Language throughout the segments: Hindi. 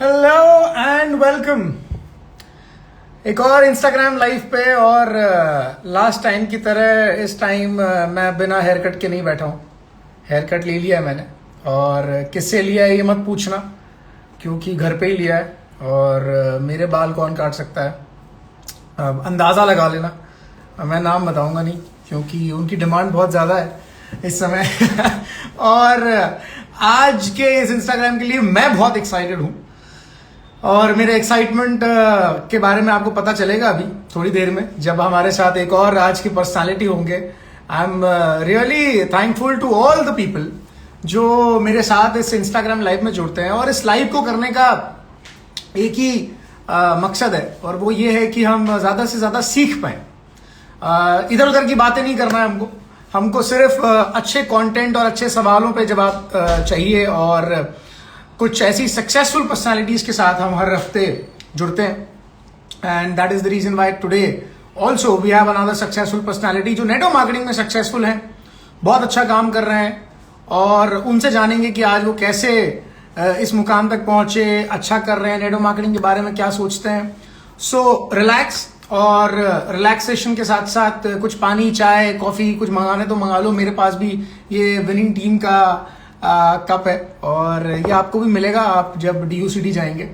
हेलो एंड वेलकम एक और इंस्टाग्राम लाइव पे। और लास्ट टाइम की तरह इस टाइम मैं बिना हेयर कट के नहीं बैठा हूँ। हेयर कट ले लिया है मैंने, और किससे लिया है ये मत पूछना, क्योंकि घर पे ही लिया है। और मेरे बाल कौन काट सकता है, अंदाज़ा लगा लेना। मैं नाम बताऊंगा नहीं, क्योंकि उनकी डिमांड बहुत ज़्यादा है इस समय। और आज के इस इंस्टाग्राम के लिए मैं बहुत एक्साइटेड हूँ, और मेरे एक्साइटमेंट के बारे में आपको पता चलेगा अभी थोड़ी देर में, जब हमारे साथ एक और आज की पर्सनालिटी होंगे। I am really thankful to all the people जो मेरे साथ इस इंस्टाग्राम लाइव में जुड़ते हैं। और इस लाइव को करने का एक ही मकसद है, और वो ये है कि हम ज़्यादा से ज़्यादा सीख पाएँ। इधर उधर की बातें नहीं करना है हमको सिर्फ अच्छे कंटेंट और अच्छे सवालों पे जवाब चाहिए। और कुछ ऐसी सक्सेसफुल पर्सनालिटीज के साथ हम हर हफ्ते जुड़ते हैं, and that is the reason why today also we have another successful personality जो नेटवर्क मार्केटिंग में सक्सेसफुल हैं, बहुत अच्छा काम कर रहे हैं। और उनसे जानेंगे कि आज वो कैसे इस मुकाम तक पहुंचे, अच्छा कर रहे हैं, नेटवर्क मार्केटिंग के बारे में क्या सोचते हैं। सो रिलैक्स, और रिलैक्सेशन के साथ साथ कुछ पानी, चाय, कॉफी कुछ मंगाने तो मंगा लो। मेरे पास भी ये विनिंग टीम का कप है, और ये आपको भी मिलेगा आप जब DUCD जाएंगे।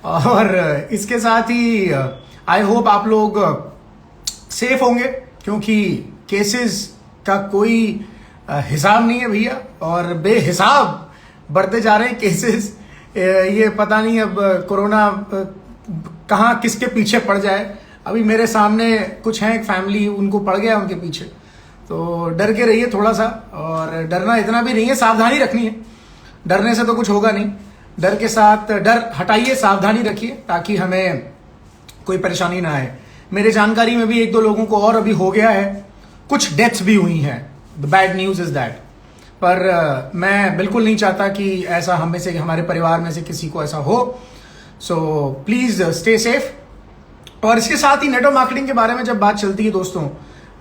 और इसके साथ ही आई होप आप लोग सेफ होंगे, क्योंकि केसेस का कोई हिसाब नहीं है भैया, और बेहिसाब बढ़ते जा रहे हैं केसेस। ये पता नहीं अब कोरोना कहाँ किसके पीछे पड़ जाए। अभी मेरे सामने कुछ हैं, एक फैमिली, उनको पड़ गया उनके पीछे, तो डर के रहिए थोड़ा सा। और डरना इतना भी नहीं है, सावधानी रखनी है। डरने से तो कुछ होगा नहीं, डर के साथ डर हटाइए, सावधानी रखिए, ताकि हमें कोई परेशानी ना आए। मेरे जानकारी में भी एक दो लोगों को और अभी हो गया है, कुछ डेथ्स भी हुई हैं। The bad news is that. पर मैं बिल्कुल नहीं चाहता कि ऐसा हम में से, हमारे परिवार में से किसी को ऐसा हो। So please stay safe. और इसके साथ ही नेटवर्क मार्केटिंग के बारे में जब बात चलती है दोस्तों,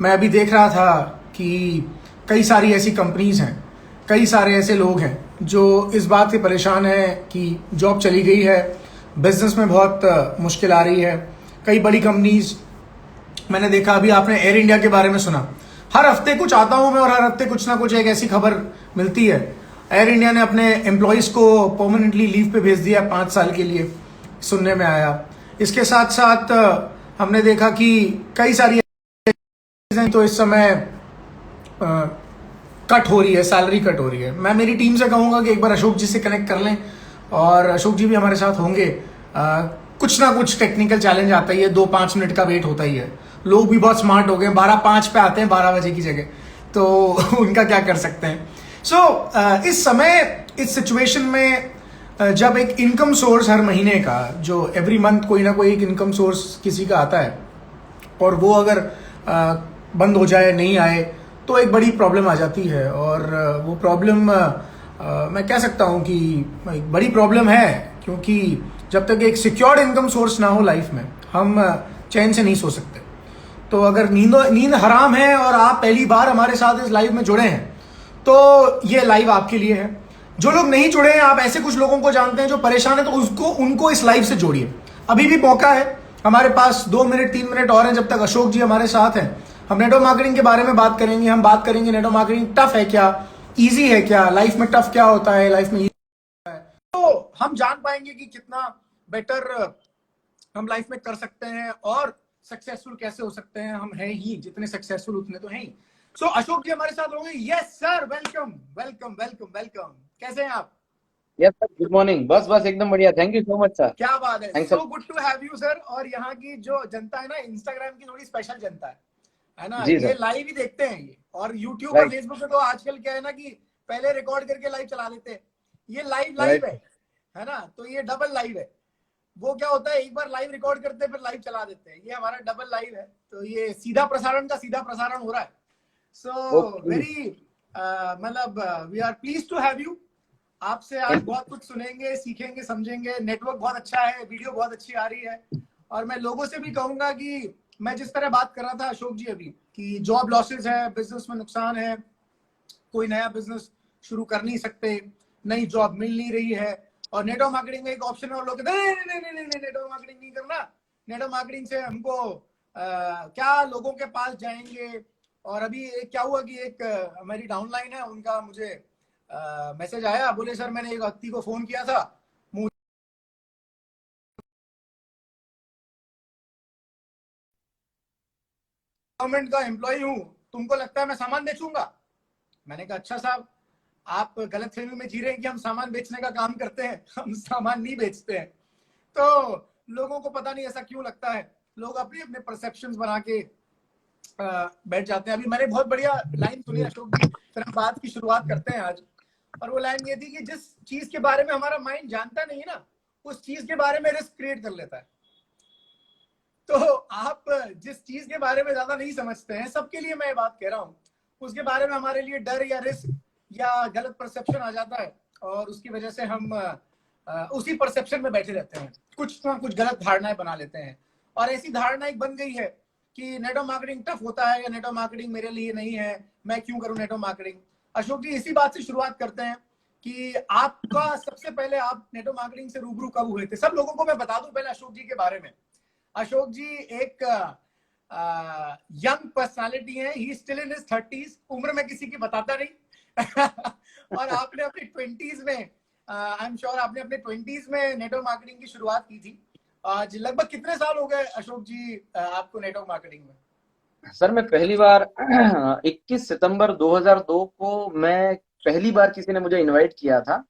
मैं अभी देख रहा था कि कई सारी ऐसी कंपनीज हैं, कई सारे ऐसे लोग हैं जो इस बात से परेशान हैं कि जॉब चली गई है, बिजनेस में बहुत मुश्किल आ रही है। कई बड़ी कंपनीज, मैंने देखा अभी आपने एयर इंडिया के बारे में सुना, हर हफ्ते कुछ आता हूं मैं और हर हफ्ते कुछ ना कुछ एक ऐसी खबर मिलती है। एयर इंडिया ने अपने एम्प्लॉयज को परमानेंटली लीव पे भेज दिया 5 साल के लिए, सुनने में आया। इसके साथ साथ हमने देखा कि कई सारी तो इस समय कट हो रही है, सैलरी कट हो रही है। मैं मेरी टीम से कहूंगा कि एक बार अशोक जी से कनेक्ट कर लें, और अशोक जी भी हमारे साथ होंगे। कुछ ना कुछ टेक्निकल चैलेंज आता ही है, 2-5 मिनट का वेट होता ही है। लोग भी बहुत स्मार्ट हो गए, 12:05 पे आते हैं 12 बजे की जगह, तो उनका क्या कर सकते हैं। सो इस समय इस सिचुएशन में जब एक इनकम सोर्स हर महीने का, जो एवरी मंथ कोई ना कोई एक इनकम सोर्स किसी का आता है, और वो अगर बंद हो जाए, नहीं आए, तो एक बड़ी प्रॉब्लम आ जाती है। और वो प्रॉब्लम मैं कह सकता हूँ कि एक बड़ी प्रॉब्लम है, क्योंकि जब तक एक सिक्योर्ड इनकम सोर्स ना हो लाइफ में, हम चैन से नहीं सो सकते। तो अगर नींद हराम है और आप पहली बार हमारे साथ इस लाइव में जुड़े हैं, तो ये लाइव आपके लिए है। जो लोग नहीं जुड़े हैं, आप ऐसे कुछ लोगों को जानते हैं जो परेशान है, तो उनको इस लाइव से जोड़िए। अभी भी मौका है, हमारे पास 2 मिनट 3 मिनट और हैं, जब तक अशोक जी हमारे साथ हैं। हम नेटवर्क मार्केटिंग के बारे में बात करेंगे। हम बात करेंगे नेटवर्क मार्केटिंग टफ है क्या, इजी है क्या, लाइफ में टफ क्या होता है, लाइफ में है, तो हम जान पाएंगे कि कितना बेटर हम लाइफ में कर सकते हैं, और सक्सेसफुल कैसे हो सकते हैं। हम हैं ही, जितने सक्सेसफुल उतने तो हैं ही। सो अशोक जी हमारे साथ होंगे। Yes sir, welcome welcome welcome welcome. कैसे हैं आप? Yes sir, good morning. बस एकदम बढ़िया। Thank you so much sir. क्या बात है, thanks. So good to have you sir. और यहाँ की जो जनता है ना, इंस्टाग्राम की थोड़ी स्पेशल जनता है ना, जी ये सर। लाइव ही देखते हैं ये। और यूट्यूब और राइट फेसबुक पे तो आजकल क्या है ना कि पहले रिकॉर्ड करके लाइव चला देते हैं, ये लाइव राइट है ना। तो ये डबल लाइव है। वो क्या होता है, एक बार लाइव रिकॉर्ड करते हैं फिर लाइव चला देते हैं, ये हमारा डबल लाइव है। तो ये सीधा प्रसारण का सीधा प्रसारण हो रहा है। So okay. वेरी मतलब we are pleased to have you. आपसे आज बहुत कुछ सुनेंगे, सीखेंगे, समझेंगे। नेटवर्क बहुत अच्छा है, वीडियो बहुत अच्छी आ रही है। और मैं लोगों से भी कहूंगा कि मैं जिस तरह बात कर रहा था अशोक जी अभी, कि जॉब लॉसेस है, बिजनेस में नुकसान है, कोई नया बिजनेस शुरू कर नहीं सकते, नई जॉब मिल नहीं रही है, और नेटवर्क मार्केटिंग में एक ऑप्शन है और लोग कहते हैं नहीं नहीं नहीं नहीं नहीं, नेटवर्क मार्केटिंग नहीं करना, नेटवर्क मार्केटिंग से हमको क्या लोगों के पास जाएंगे। और अभी एक क्या हुआ कि एक हमारी डाउनलाइन है उनका मुझे मैसेज आया, बोले सर मैंने एक व्यक्ति को फोन किया था, गवर्नमेंट का एम्प्लॉय हूँ, तुमको लगता है मैं सामान बेचूंगा? मैंने कहा अच्छा साहब, आप गलत फहमी में जी रहे हैं कि हम सामान बेचने का काम करते हैं, हम सामान नहीं बेचते हैं। तो लोगों को पता नहीं ऐसा क्यों लगता है, लोग अपने अपने परसेप्शंस बना के बैठ जाते हैं। अभी मैंने बहुत बढ़िया लाइन सुनी अशोक जी, फिर हम बात की शुरुआत करते हैं आज। और वो लाइन ये थी कि जिस चीज के बारे में हमारा माइंड जानता नहीं ना, उस चीज के बारे में रिस्क क्रिएट कर लेता है। तो आप जिस चीज के बारे में ज्यादा नहीं समझते हैं, सबके लिए मैं ये बात कह रहा हूँ, उसके बारे में हमारे लिए डर या रिस्क या गलत परसेप्शन आ जाता है, और उसकी वजह से हम उसी परसेप्शन में बैठे रहते हैं, कुछ ना कुछ गलत धारणाएं बना लेते हैं। और ऐसी धारणा एक बन गई है कि नेटवर्क मार्केटिंग टफ होता है या नेटवर्क मार्केटिंग मेरे लिए नहीं है, मैं क्यों करूं नेटवर्क मार्केटिंग। अशोक जी, इसी बात से शुरुआत करते हैं कि आपका सबसे पहले आप नेटवर्क मार्केटिंग से रूबरू कब हुए थे? सब लोगों को मैं बता दूं पहले अशोक जी के बारे में। अशोक जी एक यंग पर्सनालिटी है, he still in his 30s, उम्र में किसी की बताता नहीं। और आपने अपने 20s में, आई एम श्योर आपने अपने 20s में नेटवर्क मार्केटिंग की शुरुआत की थी। आज लगभग कितने साल हो गए अशोक जी आपको नेटवर्क मार्केटिंग में? सर मैं पहली बार 21 सितंबर 2002 को मैं पहली बार किसी ने मुझे इनवाइट किया था।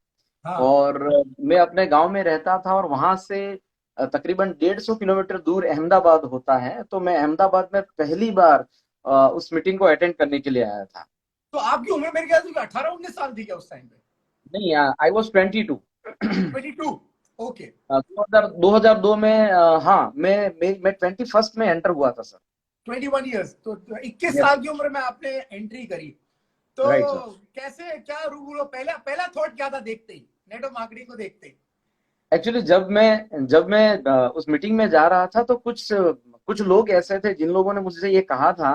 हाँ। और मैं अपने गांव में रहता था और वहां से तकरीबन 150 किलोमीटर दूर अहमदाबाद होता है, तो मैं अहमदाबाद में पहली बार उस मीटिंग को अटेंड करने के लिए आया था। तो आपकी उम्र मेरे ख्याल से 18-19 साल थी क्या उस टाइम पे? नहीं, आई वॉज 22। 22। ओके। 2002 में हाँ मैं 21st में एंटर हुआ था सर। 21 ईयर्स, तो 21 यस। साल की उम्र में आपने एंट्री करी। तो राइट सर। कैसे, क्या रूबरू, पहला पहला थॉट क्या था देखते ही, नेटवर्क मार्केटिंग को देखते ही? एक्चुअली जब मैं उस मीटिंग में जा रहा था तो कुछ कुछ लोग ऐसे थे जिन लोगों ने मुझसे ये कहा था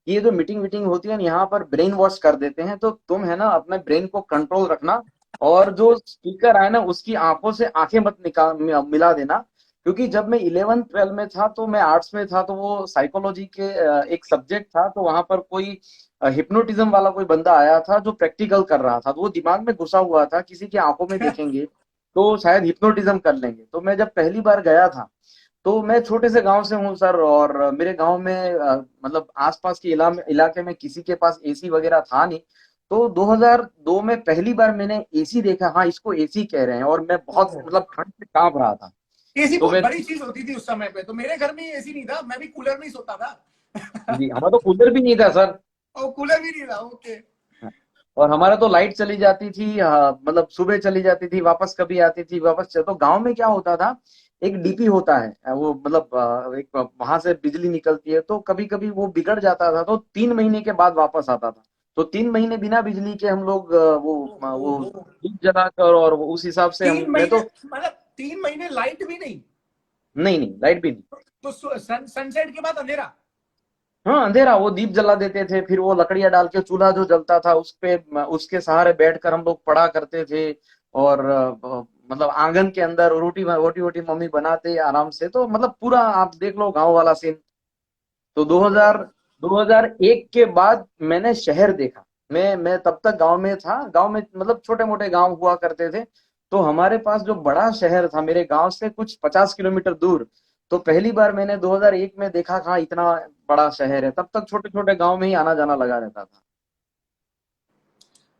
कि ये जो मीटिंग मीटिंग होती है ना, यहाँ पर ब्रेन वॉश कर देते हैं, तो तुम है ना अपने ब्रेन को कंट्रोल रखना, और जो स्पीकर आए ना उसकी आंखों से आंखें मत निकाल मिला देना। क्योंकि जब मैं 11th 12 में था तो मैं आर्ट्स में था, तो वो साइकोलॉजी के एक सब्जेक्ट था, तो वहां पर कोई हिप्नोटिज्म वाला कोई बंदा आया था जो प्रैक्टिकल कर रहा था, तो वो दिमाग में घुसा हुआ था किसी की आंखों में देखेंगे तो शायद हिप्नोटिज्म कर लेंगे। तो मैं जब पहली बार गया था, तो मैं छोटे से गांव से हूँ सर, और मेरे गांव में मतलब आसपास के इलाके में किसी के पास एसी वगैरह था नहीं। तो 2002 में पहली बार मैंने एसी देखा, हाँ इसको एसी कह रहे हैं, और मैं बहुत मतलब ठंड से कांप रहा था। एसी तो बहुत मैं बड़ी चीज होती थी उस समय पे, तो मेरे घर में एसी नहीं था, मैं भी कूलर में ही सोता था। जी, हमारा तो कूलर भी नहीं था सर। और कूलर भी नहीं था, ओके। और हमारा तो लाइट चली जाती थी, मतलब सुबह चली जाती थी, वापस कभी आती थी, तो गांव में क्या होता था, एक डीपी होता है, वो मतलब एक वहां से बिजली निकलती है, तो कभी कभी वो बिगड़ जाता था तो 3 महीने के बाद वापस आता था। तो 3 महीने बिना बिजली के हम लोग वो ओहो। दीप जलाकर, और उस हिसाब से हम तीन मैं महीने तो। मतलब 3 महीने लाइट भी नहीं? नहीं नहीं, लाइट भी नहीं। तो सनसेट के बाद अंधेरा? हाँ अंधेरा, वो दीप जला देते थे, फिर वो लकड़ियां डाल के चूल्हा जो जलता था उस पे, उसके सहारे बैठकर हम लोग पढ़ा करते थे। और मतलब आंगन के अंदर रोटी रोटी वोटी मम्मी बनाते आराम से, तो मतलब पूरा आप देख लो गांव वाला सीन। तो 2001 के बाद मैंने शहर देखा। मैं तब तक गांव में था, गांव में मतलब छोटे मोटे गांव हुआ करते थे। तो हमारे पास जो बड़ा शहर था मेरे गांव से कुछ 50 किलोमीटर दूर, तो पहली बार मैंने 2001 में देखा, हाँ इतना बड़ा शहर है। तब तक छोटे छोटे गांव में ही आना जाना लगा रहता था।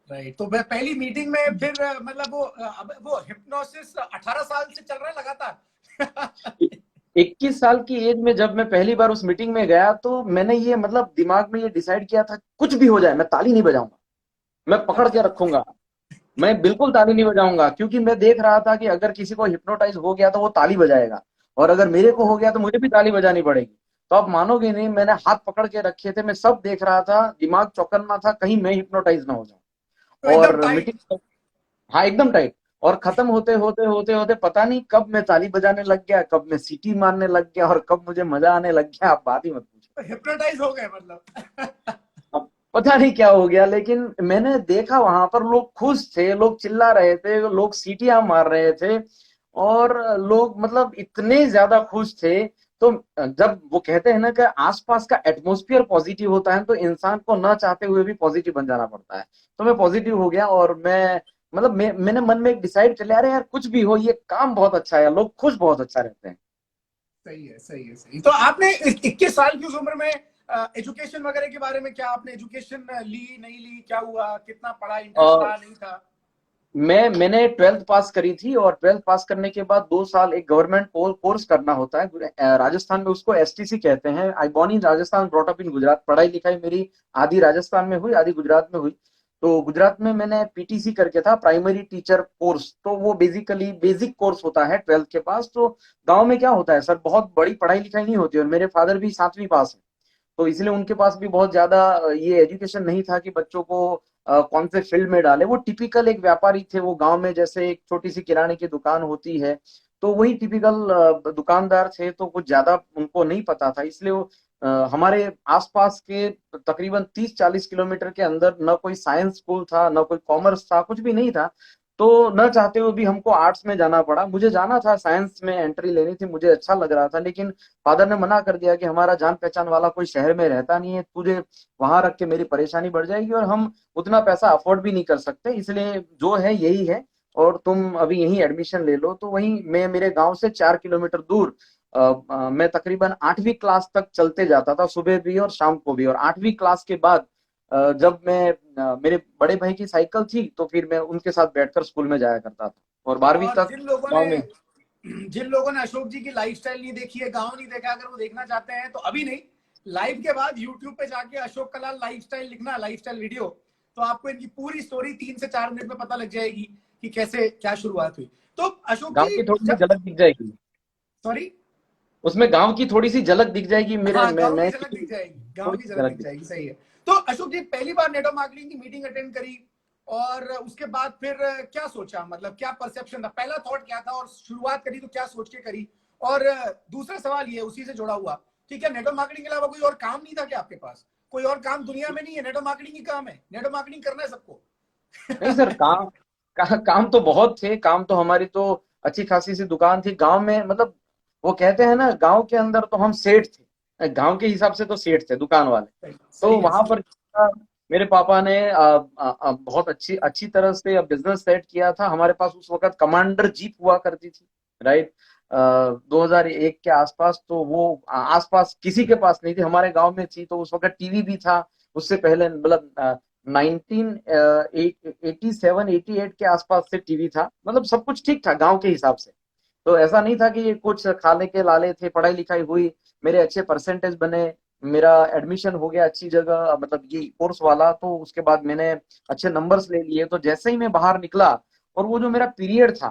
राइट। तो पहली मीटिंग में फिर मतलब वो हिप्नोसिस 18 साल से चल रहा है लगातार? 21 साल की एज में जब मैं पहली बार उस मीटिंग में गया, तो मैंने ये मतलब दिमाग में ये डिसाइड किया था, कुछ भी हो जाए मैं ताली नहीं बजाऊंगा, मैं पकड़ के अच्छा। रखूंगा, मैं बिल्कुल ताली नहीं बजाऊंगा। क्योंकि मैं देख रहा था कि अगर किसी को हिप्नोटाइज हो गया तो वो ताली बजाएगा, और अगर मेरे को हो गया तो मुझे भी ताली बजानी पड़ेगी। तो आप मानोगे नहीं, मैंने हाथ पकड़ के रखे थे, मैं सब देख रहा था, दिमाग चौकन्ना था कहीं मैं हिप्नोटाइज ना हो जाऊं। तो एकदम और टाइट। मीटिंग, हाँ एकदम टाइट। और खत्म होते होते होते होते पता नहीं कब मैं ताली बजाने लग गया, कब मैं सीटी मारने लग गया, और कब मुझे मजा आने लग गया, आप बात ही मत पूछो। हिप्नोटाइज हो गए मतलब? अब पता नहीं क्या हो गया, लेकिन मैंने देखा वहां पर लोग खुश थे, लोग चिल्ला रहे थे, लोग सीटियां मार रहे थे, और लोग मतलब इतने ज्यादा खुश थे। तो जब वो कहते हैं ना कि आसपास का एटमॉस्फेयर पॉजिटिव होता है, तो इंसान को ना चाहते हुए भी पॉजिटिव बन जाना पड़ता है। तो मैं पॉजिटिव हो गया, और मैंने मन में डिसाइड कर लिया, अरे यार कुछ भी हो, ये काम बहुत अच्छा है, लोग खुश बहुत अच्छा रहते हैं। सही है, सही है, सही। तो आपने 21 साल की उस उम्र में एजुकेशन वगैरह के बारे में क्या, आपने एजुकेशन ली नहीं ली, क्या हुआ, कितना पढ़ा, इंटरेस्ट और था नहीं था? मैंने ट्वेल्थ पास करी थी, और ट्वेल्थ पास करने के बाद 2 साल एक गवर्नमेंट कोर्स करना होता है राजस्थान में, उसको एसटीसी कहते हैं। I born in Rajasthan, brought up in Gujarat. पढ़ाई लिखाई मेरी आधी राजस्थान में हुई, आधी गुजरात में हुई। तो गुजरात में मैंने पीटीसी करके था, प्राइमरी टीचर कोर्स। तो वो बेसिकली बेसिक कोर्स होता है ट्वेल्थ के पास। तो गांव में क्या होता है सर, बहुत बड़ी पढ़ाई लिखाई नहीं होती, और मेरे फादर भी 7वीं पास है। तो इसलिए उनके पास भी बहुत ज्यादा ये एजुकेशन नहीं था कि बच्चों को कौन से फील्ड में डाले। वो टिपिकल एक व्यापारी थे, वो गांव में जैसे एक छोटी सी किराने की दुकान होती है, तो वही टिपिकल दुकानदार थे। तो कुछ ज्यादा उनको नहीं पता था, इसलिए वो हमारे आसपास के तकरीबन 30-40 किलोमीटर के अंदर न कोई साइंस स्कूल था, न कोई कॉमर्स था, कुछ भी नहीं था। तो न चाहते हुए भी हमको आर्ट्स में जाना पड़ा। मुझे जाना था, साइंस में एंट्री लेनी थी, मुझे अच्छा लग रहा था, लेकिन फादर ने मना कर दिया कि हमारा जान पहचान वाला कोई शहर में रहता नहीं है, तुझे वहां रख के मेरी परेशानी बढ़ जाएगी, और हम उतना पैसा अफोर्ड भी नहीं कर सकते, इसलिए जो है यही है, और तुम अभी यहीं एडमिशन ले लो। तो वहीं मैं मेरे गांव से 4 किलोमीटर दूर मैं तकरीबन 8वीं क्लास तक चलते जाता था, सुबह भी और शाम को भी। और 8वीं क्लास के बाद जब मैं मेरे बड़े भाई की साइकिल थी, तो फिर मैं उनके साथ बैठकर स्कूल में जाया करता था, और 12वीं और तक गाँव में। जिन लोगों ने अशोक जी की लाइफस्टाइल नहीं देखी है, गांव नहीं देखा, अगर वो देखना चाहते हैं तो अभी नहीं, लाइव के बाद यूट्यूब पे जाके अशोक कलाल लाइफस्टाइल लिखना, लाइफस्टाइल वीडियो, तो आपको इनकी पूरी स्टोरी 3 से 4 मिनट में पता लग जाएगी कि कैसे क्या शुरुआत हुई। तो अशोक गांव जी की थोड़ी सी जब, झलक दिख जाएगी, सॉरी, उसमें गांव की थोड़ी सी झलक दिख जाएगी, मेरे हाँ, गांव की मैं झलक दिख जाएगी, गांव थोड़ी की सी झलक झलक दिख दिख। जाएगी, सही है। तो अशोक जी पहली बार नेटवर्क मार्केटिंग की मीटिंग अटेंड करी, और उसके बाद फिर क्या सोचा, मतलब क्या परसेप्शन था, पहला थॉट क्या था, और शुरुआत करी तो क्या सोच के करी? और दूसरा सवाल ये उसी से जुड़ा हुआ कि क्या नेटवर्क मार्केटिंग के अलावा कोई और काम नहीं था क्या आपके पास? कोई और काम दुनिया में नहीं है, नेटवर्क मार्केटिंग ही काम है, नेटवर्क मार्केटिंग करना है सबको। नहीं सर, काम तो बहुत थे। काम तो हमारी तो अच्छी खासी सी दुकान थी गांव में, मतलब वो कहते हैं ना, गांव के अंदर तो हम सेठ थे, गांव के हिसाब से तो सेठ थे, दुकान वाले। तो सही है, वहां सही पर मेरे पापा ने बहुत अच्छी अच्छी तरह से बिजनेस सेट किया था। हमारे पास उस वक्त कमांडर जीप हुआ करती थी, राइट। 2001 के आसपास, तो वो आसपास किसी के पास नहीं थी, हमारे गांव में थी। तो उस वक्त टीवी भी था, उससे पहले मतलब 1987-88 के आसपास से टीवी था, मतलब सब कुछ ठीक था गांव के हिसाब से। तो ऐसा नहीं था कि ये कुछ खाने के लाले थे। पढ़ाई लिखाई हुई, मेरे अच्छे परसेंटेज बने, मेरा एडमिशन हो गया अच्छी जगह, मतलब ये कोर्स वाला। तो उसके बाद मैंने अच्छे नंबर्स ले लिए। तो जैसे ही मैं बाहर निकला, और वो जो मेरा पीरियड था,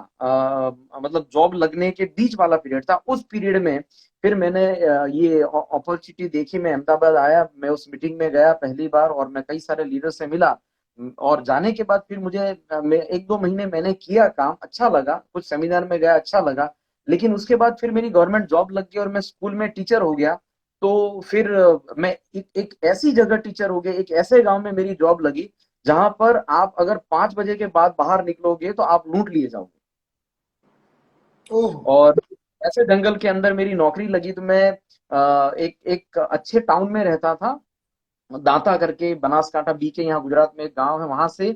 मतलब जॉब लगने के बीच वाला पीरियड था, उस पीरियड में फिर मैंने ये अपॉर्चुनिटी देखी। मैं अहमदाबाद आया, मैं उस मीटिंग में गया पहली बार, और मैं कई सारे लीडर से मिला। और जाने के बाद फिर मुझे मैं 1-2 महीने मैंने किया, काम अच्छा लगा, कुछ सेमिनार में गया, अच्छा लगा। लेकिन उसके बाद फिर मेरी गवर्नमेंट जॉब लग गई, और मैं स्कूल में टीचर हो गया। तो फिर मैं एक ऐसी जगह टीचर हो गया, एक ऐसे गांव में मेरी जॉब लगी, जहां पर आप अगर 5 बजे के बाद बाहर निकलोगे तो आप लूट लिए जाओगे। ओह, और ऐसे जंगल के अंदर मेरी नौकरी लगी। तो मैं एक एक अच्छे टाउन में रहता था, दांता करके, बनासकांठा बीके, यहाँ गुजरात में एक गांव है, वहां से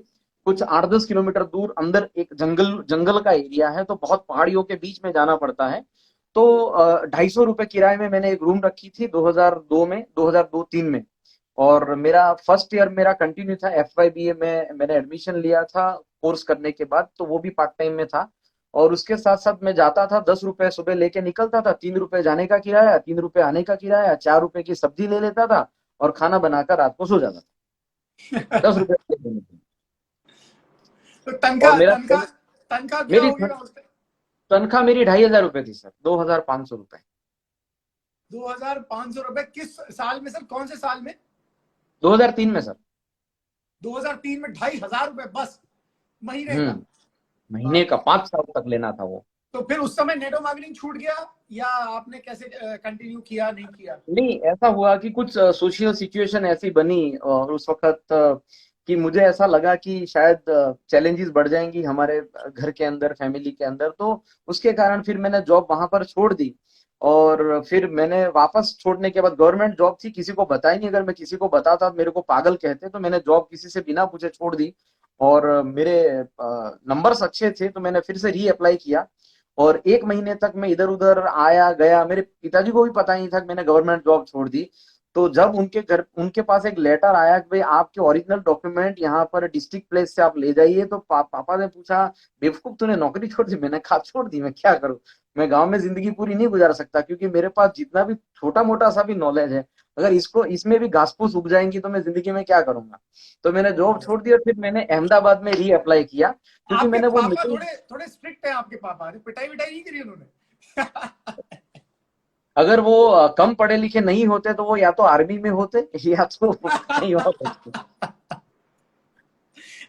कुछ 8-10 किलोमीटर दूर अंदर एक जंगल जंगल का एरिया है। तो बहुत पहाड़ियों के बीच में जाना पड़ता है। तो 250 रुपए किराए में मैंने एक रूम रखी थी 2002 में, 2002-3 में। और मेरा फर्स्ट ईयर मेरा कंटिन्यू था, FY BA में मैंने एडमिशन लिया था कोर्स करने के बाद, तो वो भी पार्ट टाइम में था। और उसके साथ साथ मैं जाता था, 10 रुपए सुबह लेके निकलता था, 3 रुपए जाने का किराया, 3 रुपए आने का किराया, 4 रुपए की सब्जी ले लेता था, और खाना बनाकर रात को सो जाता था। 10 रुपए तो और तनख्वाह, तनख्वाह, तनख्वाह क्या मेरी होगी ना उस पे? तनख्वाह मेरी 2,500 रुपए थी सर, 2,500 रुपए। 2,500 रुपए किस साल में सर, कौन से साल में? 2003 में सर। 2003 में 2,500 रुपए बस, महीने का? हम्म। महीने बाप का रे, 5 साल तक लेना था वो। तो फिर उस समय नेटो मार्केटिंग छूट गया, या आपने कैसे कंटिन्यू किया, नहीं किया? नहीं, ऐसा हुआ कि कुछ सोशल सिचुएशन ऐसी बनी और उस वक्त कि मुझे ऐसा लगा कि शायद चैलेंजेस बढ़ जाएंगी हमारे घर के अंदर, फैमिली के अंदर, तो उसके कारण फिर मैंने जॉब वहां पर छोड़ दी। और फिर मैंने वापस छोड़ने के बाद, गवर्नमेंट जॉब थी, किसी को बताई नहीं, अगर मैं किसी को बताता मेरे को पागल कहते, तो मैंने जॉब किसी से बिना पूछे छोड़ दी। और मेरे नंबर्स अच्छे थे तो मैंने फिर से री अप्लाई किया। और 1 महीने तक मैं इधर उधर आया गया, मेरे पिताजी को भी पता नहीं था कि मैंने गवर्नमेंट जॉब छोड़ दी। तो जब उनके पास एक लेटर आया कि भाई आपके ओरिजिनल डॉक्यूमेंट यहाँ पर डिस्ट्रिक्ट प्लेस से आप ले जाइए, तो पापा ने पूछा, बेवकूफ तूने नौकरी छोड़ दी? मैंने कहा छोड़ दी, मैं क्या करूं, मैं गांव में जिंदगी पूरी नहीं गुजार सकता, क्योंकि मेरे पास जितना भी छोटा मोटा सा भी नॉलेज है, अगर इसको इसमें भी घास फूस उग जाएंगी तो मैं जिंदगी में क्या करूंगा। तो मैंने जॉब छोड़ दी और फिर मैंने अहमदाबाद में री अप्लाई किया, क्योंकि आपके मैंने वो पापा मीटिंग, थोड़े थोड़े स्ट्रिक्ट है, आपके पापा ने पिटाई विटाई नहीं करी उन्होंने? अगर वो कम पढ़े लिखे नहीं होते तो वो या तो आर्मी में होते या तो कहीं और होते।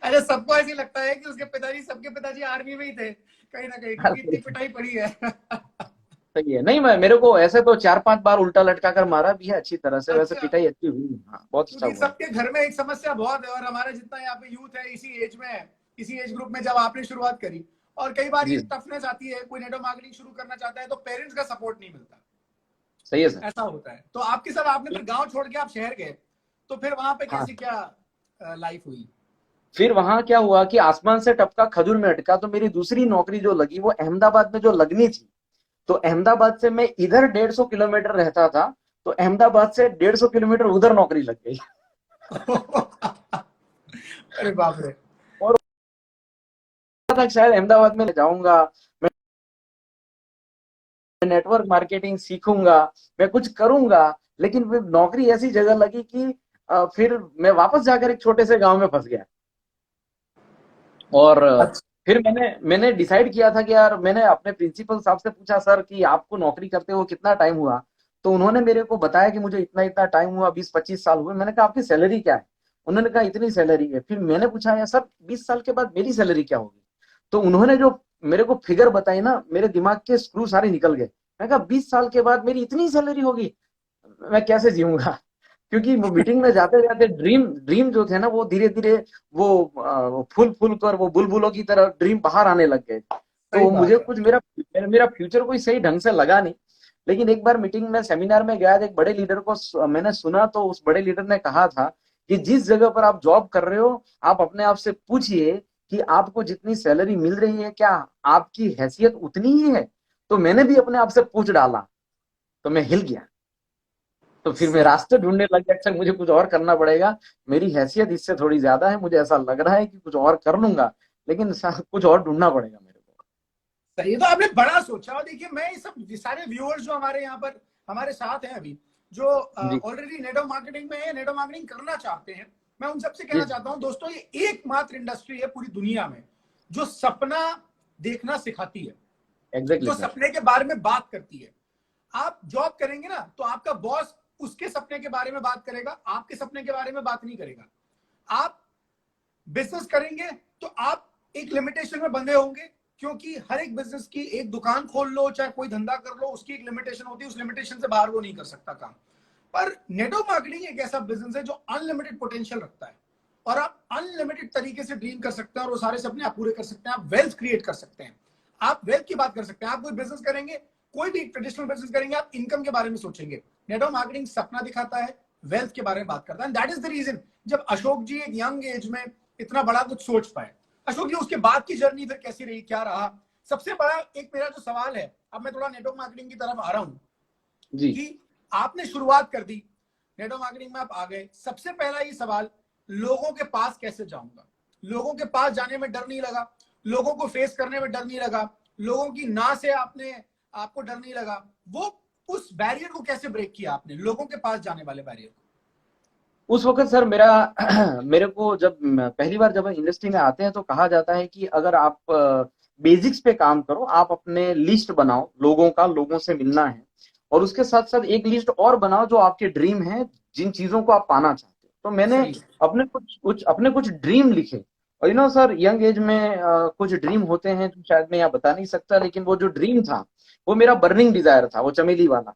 अरे सबको ऐसे लगता है कि उसके पिताजी, सबके पिताजी आर्मी में ही थे कहीं ना कहीं, क्योंकि इतनी पिटाई पड़ी है। सही है। नहीं, मैं मेरे को ऐसे तो 4-5 बार उल्टा लटका कर मारा भी है अच्छी तरह से, वैसे अच्छा, पिटाई अच्छी हुई है। हाँ, बहुत अच्छा क्योंकि हुआ है। सबके घर में एक समस्या बहुत है, और हमारे जितना यहाँ पे यूथ है इसी एज में है, इसी एज ग्रुप में जब आपने शुरुआत करी, और कई बार ये जी, टफनेस आती है, कोई नेटवर्क मार्केटिंग शुरू करना चाहता है तो पेरेंट्स का सपोर्ट नहीं मिलता, सही है सर। ऐसा होता है। तो आपके साथ, आपने फिर गांव छोड़ के आप शहर गए, तो फिर वहां पे हाँ, कैसी क्या लाइफ हुई? फिर वहां क्या हुआ कि आसमान से टपका खजूर में अटका, तो मेरी दूसरी नौकरी जो लगी वो अहमदाबाद में जो लगनी थी। तो अहमदाबाद से मैं इधर 150 किलोमीटर रहता था, तो अहमदाबाद से 150 किलोमीटर उधर नौकरी लग गई। अरे बाप रे। और तक शायद अहमदाबाद में जाऊंगा, मैं नेटवर्क मार्केटिंग सीखूंगा, मैं कुछ करूंगा, लेकिन फिर नौकरी ऐसी जगह लगी कि फिर मैं वापस जाकर एक छोटे से गांव में फंस गया। और अच्छा। फिर मैंने डिसाइड किया था कि यार, मैंने अपने प्रिंसिपल साहब से पूछा, सर कि आपको नौकरी करते हुए कितना टाइम हुआ? तो उन्होंने मेरे को बताया कि मुझे इतना इतना टाइम हुआ, 20-25 साल हुए। मैंने कहा आपकी सैलरी क्या है? उन्होंने कहा इतनी सैलरी है। फिर मैंने पूछा, यार सर 20 साल के बाद मेरी सैलरी क्या होगी? तो उन्होंने जो मेरे को फिगर बताई ना, मेरे दिमाग के स्क्रू सारे निकल गए। मैं कहा 20 साल के बाद मेरी इतनी सैलरी होगी, मैं कैसे जीऊंगा? क्योंकि वो मीटिंग में जाते जाते ड्रीम ड्रीम जो थे ना, वो धीरे धीरे वो फूल फूल कर वो बुलबुलों की तरह ड्रीम बाहर आने लग गए। सही तो मुझे बात है। कुछ मेरा मेरा फ्यूचर कोई सही ढंग से लगा नहीं। लेकिन एक बार मीटिंग में, सेमिनार में गया, एक बड़े लीडर को मैंने सुना, तो उस बड़े लीडर ने कहा था कि जिस जगह पर आप जॉब कर रहे हो, आप अपने आप से पूछिए कि आपको जितनी सैलरी मिल रही है, क्या आपकी हैसियत उतनी ही है? तो मैंने भी अपने आप से पूछ डाला, तो मैं हिल गया। तो फिर मैं सही। रास्ते ढूंढने लग गया, अच्छा मुझे कुछ और करना पड़ेगा, मेरी हैसियत इससे थोड़ी ज्यादा है, मुझे ऐसा लग रहा है कि कुछ और कर लूंगा, लेकिन कुछ और ढूंढना पड़ेगा मेरे को। सही है, तो आपने बड़ा सोचा। और देखिए, मैं ये सब सारे व्यूअर्स जो हमारे यहाँ पर हमारे साथ हैं अभी, जो जी, ऑलरेडी नेटवर्क मार्केटिंग में है, नेटवर्क मार्केटिंग करना चाहते हैं, मैं उन सबसे कहना जी, चाहता हूं दोस्तों, ये एकमात्र इंडस्ट्री है पूरी दुनिया में जो सपना देखना सिखाती है, एग्जैक्टली जो सर। सपने के बारे में बात करती है। आप जॉब करेंगे ना, तो आपका बॉस उसके सपने के बारे में बात करेगा, आपके सपने के बारे में बात नहीं करेगा। आप बिजनेस करेंगे तो आप एक लिमिटेशन में बंधे होंगे, क्योंकि हर एक बिजनेस की, एक दुकान खोल लो चाहे कोई धंधा कर लो, उसकी एक लिमिटेशन होती है, उस लिमिटेशन से बाहर वो नहीं कर सकता काम। पर नेटवर्क मार्केटिंग एक ऐसा बिजनेस है जो अनलिमिटेड पोटेंशियल रखता है, और आप अनलिमिटेड तरीके से ड्रीम कर सकते हैं, और वो सारे सपने आप पूरे कर सकते हैं, आप वेल्थ क्रिएट कर सकते हैं। आप वेल्थ की बात कर सकते हैं, आप कोई बिजनेस करेंगे, कोई भी ट्रेडिशनल बिजनेस करेंगे, आप इनकम के बारे में सोचेंगे। नेटवर्क मार्केटिंग सपना दिखाता है, वेल्थ के बारे में बात करता है। दैट इज द रीजन जब अशोक जी एक यंग एज में इतना बड़ा कुछ सोच पाए। अशोक जी, उसके बाद की जर्नी फिर कैसी रही, क्या रहा? सबसे बड़ा एक मेरा जो सवाल है, अब मैं थोड़ा नेटवर्क मार्केटिंग की तरफ आ रहा हूं, जी, कि आपने शुरुआत कर दी, नेटवर्क मार्केटिंग में आप आ गए, सबसे पहला ये सवाल, लोगों के पास कैसे जाऊंगा? लोगों के पास जाने में डर नहीं लगा? लोगों को फेस करने में डर नहीं लगा? लोगों की ना से आपको डर नहीं लगा? वो उस बैरियर को कैसे ब्रेक किया आपने, लोगों के पास जाने वाले बैरियर को? उस वक्त सर मेरा मेरे को जब पहली बार जब इंडस्ट्री में आते हैं तो कहा जाता है कि अगर आप बेसिक्स पे काम करो, आप अपने लिस्ट बनाओ लोगों का, लोगों से मिलना है, और उसके साथ साथ एक लिस्ट और बनाओ जो आपके ड्रीम है, जिन चीजों को आप पाना चाहते हो। तो मैंने सही। अपने कुछ ड्रीम लिखे, और सर, यंग एज में कुछ ड्रीम होते हैं जो शायद मैं यहाँ बता नहीं सकता, लेकिन वो जो ड्रीम था वो मेरा बर्निंग डिजायर था, वो चमेली वाला।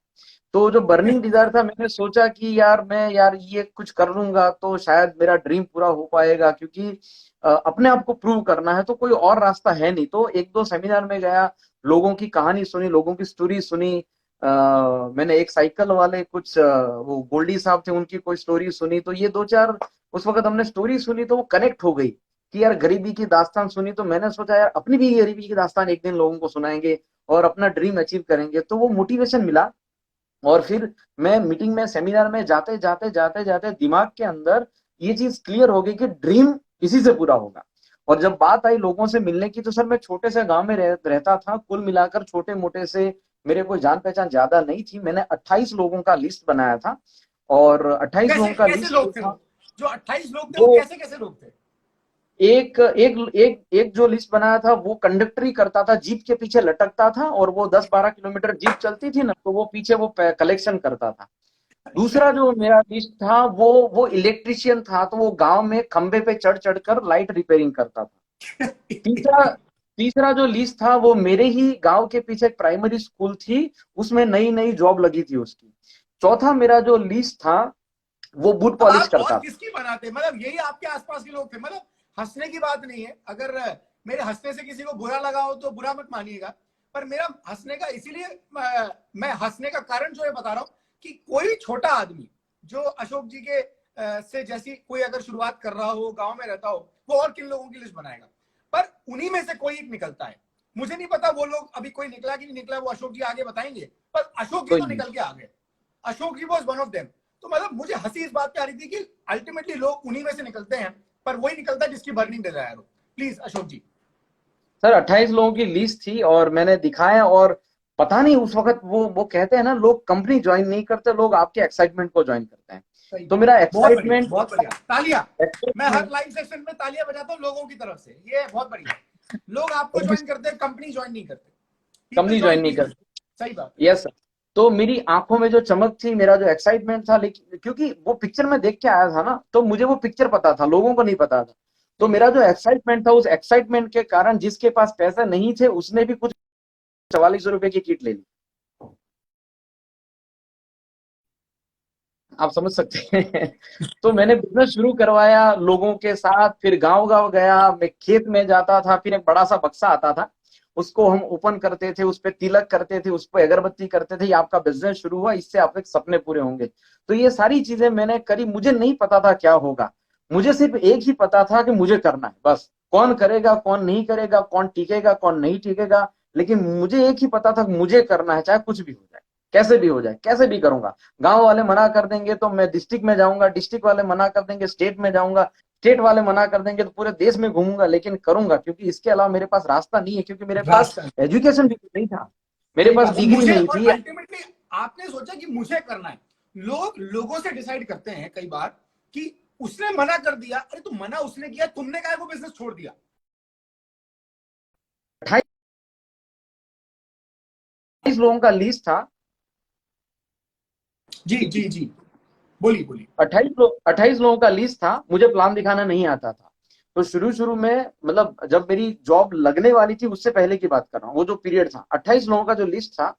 तो जो बर्निंग डिजायर था, मैंने सोचा कि यार मैं यार ये कुछ कर लूंगा तो शायद मेरा ड्रीम पूरा हो पाएगा, क्योंकि अपने आप को प्रूव करना है, तो कोई और रास्ता है नहीं। तो एक दो सेमिनार में गया, लोगों की कहानी सुनी, लोगों की स्टोरी सुनी। मैंने एक साइकिल वाले कुछ वो गोल्डी साहब थे, उनकी कोई स्टोरी सुनी। तो ये दो चार उस वक्त हमने स्टोरी सुनी तो वो कनेक्ट हो गई कि यार गरीबी की दास्तान सुनी, तो मैंने सोचा यार अपनी भी गरीबी की दास्तान एक दिन लोगों को सुनाएंगे और अपना ड्रीम अचीव करेंगे। तो वो मोटिवेशन मिला। और फिर मैं मीटिंग में, सेमिनार में जाते जाते जाते जाते दिमाग के अंदर ये चीज क्लियर हो गई कि ड्रीम इसी से पूरा होगा। और जब बात आई लोगों से मिलने की, तो सर मैं छोटे से गांव में रहता था, कुल मिलाकर छोटे मोटे से मेरे कोई जान पहचान ज्यादा नहीं थी। मैंने 28 लोगों का लिस्ट बनाया था, और 28 कैसे लोगों का कैसे लिस्ट जो लोग थे था, वो? जो 28 लोग थे वो वो कैसे कैसे लोग थे? एक एक एक एक जो लिस्ट बनाया था वो कंडक्टर ही करता था, जीप के पीछे लटकता था, और वो 10-12 किलोमीटर जीप चलती थी ना, तो वो पीछे वो कलेक्शन करता था। अच्छा। दूसरा जो मेरा लिस्ट था वो इलेक्ट्रिशियन था, तो वो गांव में खंबे पे चढ़ चढ़ कर लाइट रिपेयरिंग करता था। तीसरा तीसरा जो लिस्ट था वो मेरे ही गांव के पीछे एक प्राइमरी स्कूल थी, उसमें नई नई जॉब लगी थी उसकी। चौथा मेरा जो लिस्ट था वो बूट अब पॉलिश आप और करता था। किसकी बनाते? मतलब यही आपके आसपास के लोग थे? मतलब हंसने की बात नहीं है, अगर मेरे हंसने से किसी को बुरा लगा हो तो बुरा मत मानिएगा, पर मेरा हंसने का इसीलिए मैं हंसने का कारण जो है बता रहा हूं कि कोई भी छोटा आदमी जो अशोक जी के से जैसी कोई अगर शुरुआत कर रहा हो, गांव में रहता हो, वो और किन लोगों की लिस्ट बनाएगा? पर उन्हीं में से कोई एक निकलता है। मुझे नहीं पता वो लोग अभी कोई निकला कि नहीं निकला, वो अशोक जी आगे बताएंगे, पर अशोक जी कोई तो नहीं। निकल के आ गए। अशोक जी वॉज वन ऑफ देम। तो मतलब मुझे हंसी इस बात पे आ रही थी कि अल्टीमेटली लोग उन्हीं में से निकलते हैं, पर वही निकलता है जिसकी बर्निंग डिजायर हो। प्लीज अशोक जी। सर 28 लोगों की लिस्ट थी और मैंने दिखाया, और पता नहीं उस वक्त वो कहते हैं ना, लोग कंपनी ज्वाइन नहीं करते, लोग आपके एक्साइटमेंट को ज्वाइन करते हैं। सही तो बात। मेरा बहुत बढ़िया, एक्साइटमेंट बहुत बढ़िया, तालियां। मैं हर एक्साइटमेंट लाइव सेशन में तालियां बजाता हूँ लोगों की तरफ से, ये बहुत बढ़िया। लोग आपको ज्वाइन करते हैं, कंपनी ज्वाइन नहीं करते। पीपल कंपनी ज्वाइन ज्वाइन नहीं पीपल। करते। सही बात है। Yes sir. तो मेरी आंखों में जो चमक थी, मेरा जो एक्साइटमेंट था, लेकिन क्योंकि वो पिक्चर में देख के आया था ना, तो मुझे वो पिक्चर पता था, लोगों को नहीं पता था। तो सही मेरा है। जो एक्साइटमेंट था, उस एक्साइटमेंट के कारण जिसके पास पैसे नहीं थे उसने भी कुछ 4400 रुपए की किट ले ली। आप समझ सकते हैं। तो मैंने बिजनेस शुरू करवाया लोगों के साथ, फिर गांव गांव गया, मैं खेत में जाता था, फिर एक बड़ा सा बक्सा आता था, उसको हम ओपन करते थे, उस पे तिलक करते थे, उस पे अगरबत्ती करते थे, ये आपका बिजनेस शुरू हुआ, इससे आपके सपने पूरे होंगे। तो ये सारी चीजें मैंने करी। मुझे नहीं पता था क्या होगा, मुझे सिर्फ एक ही पता था कि मुझे करना है बस। कौन करेगा कौन नहीं करेगा, कौन टिकेगा कौन नहीं टिकेगा, लेकिन मुझे एक ही पता था कि मुझे करना है, चाहे कुछ भी हो जाए, कैसे भी हो जाए, कैसे भी करूंगा। गांव वाले मना कर देंगे तो मैं डिस्ट्रिक्ट में जाऊंगा, डिस्ट्रिक्ट वाले मना कर देंगे स्टेट में जाऊंगा, स्टेट वाले मना कर देंगे तो पूरे देश में घूमूंगा, लेकिन करूंगा, क्योंकि इसके अलावा मेरे पास रास्ता नहीं है, क्योंकि मेरे पास रास्ता। एजुकेशन भी नहीं था, मेरे सही पास बात है। डिग्री मुझे, नहीं और थी। अल्टीमेटली आपने सोचा कि मुझे करना है। लोग लोगों से डिसाइड करते हैं कई बार कि उसने मना कर दिया, अरे तो मना उसने किया, तुमने क्या वो बिजनेस छोड़ दिया? 28 लोगों का लिस्ट था। जी जी जी, बोलिए बोलिए। 28 लोगों का लिस्ट था, मुझे प्लान दिखाना नहीं आता था। तो शुरू शुरू में, मतलब जब मेरी जॉब लगने वाली थी उससे पहले की बात कर रहा हूँ, वो जो पीरियड था, 28 लोगों का जो लिस्ट था,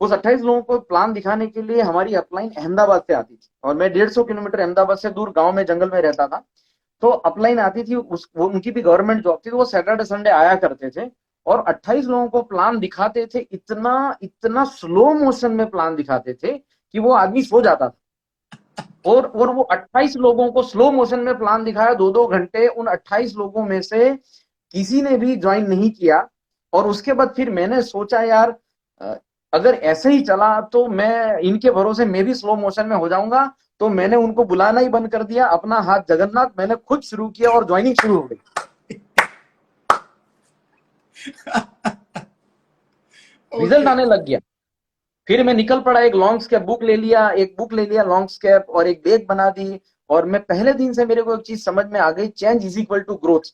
उस 28 लोगों को प्लान दिखाने के लिए हमारी अपलाइन अहमदाबाद से आती थी, और मैं 150 किलोमीटर अहमदाबाद से दूर गांव में जंगल में रहता था। तो अपलाइन आती थी, वो उनकी भी गवर्नमेंट जॉब थी, तो वो सैटरडे संडे आया करते थे, और 28 लोगों को प्लान दिखाते थे। इतना इतना स्लो मोशन में प्लान दिखाते थे कि वो आदमी सो जाता था। और वो 28 लोगों को स्लो मोशन में प्लान दिखाया, 2-2 घंटे। उन 28 लोगों में से किसी ने भी ज्वाइन नहीं किया। और उसके बाद फिर मैंने सोचा यार, अगर ऐसे ही चला तो मैं इनके भरोसे मैं भी स्लो मोशन में हो जाऊंगा। तो मैंने उनको बुलाना ही बंद कर दिया, अपना हाथ जगन्नाथ मैंने खुद शुरू किया, और ज्वाइनिंग शुरू हो गई। Result okay. आने लग गया। फिर मैं निकल पड़ा, एक लॉन्ग स्केप बुक ले लिया, लॉन्ग स्केप, और एक बैग बना दी। और मैं पहले दिन से मेरे को एक चीज समझ में आ गई, change is equal to growth.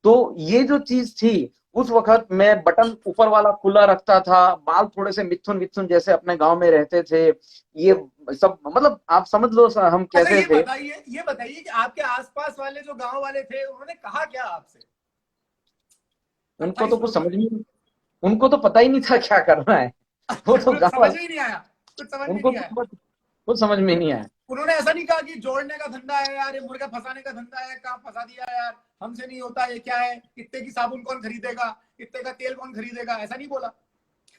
तो ये जो चीज थी, उस वक्त मैं बटन ऊपर वाला खुला रखता था, बाल थोड़े से मिथुन मिथुन जैसे अपने गांव में रहते थे, ये सब मतलब आप समझ लो हम अच्छा कैसे थे। ये बताइए कि आपके आसपास वाले जो गांव वाले थे उन्होंने कहा क्या आपसे उनको तो 28 कुछ फ्लोर समझ वाले? नहीं, उनको तो पता ही नहीं था क्या करना है। वो तो उन्हें गाँव समझ वाले, में ही नहीं आया, कुछ समझ में उनको नहीं तो आया। कुछ समझ में नहीं आया। उन्होंने ऐसा नहीं कहा कि जोड़ने का धंधा है यार, ये मुर्गा फंसाने का धंधा है, कहाँ फंसा दिया यार, हमसे नहीं होता, ये क्या है, इतने की साबुन कौन खरीदेगा, इतने का तेल कौन खरीदेगा, ऐसा नहीं बोला?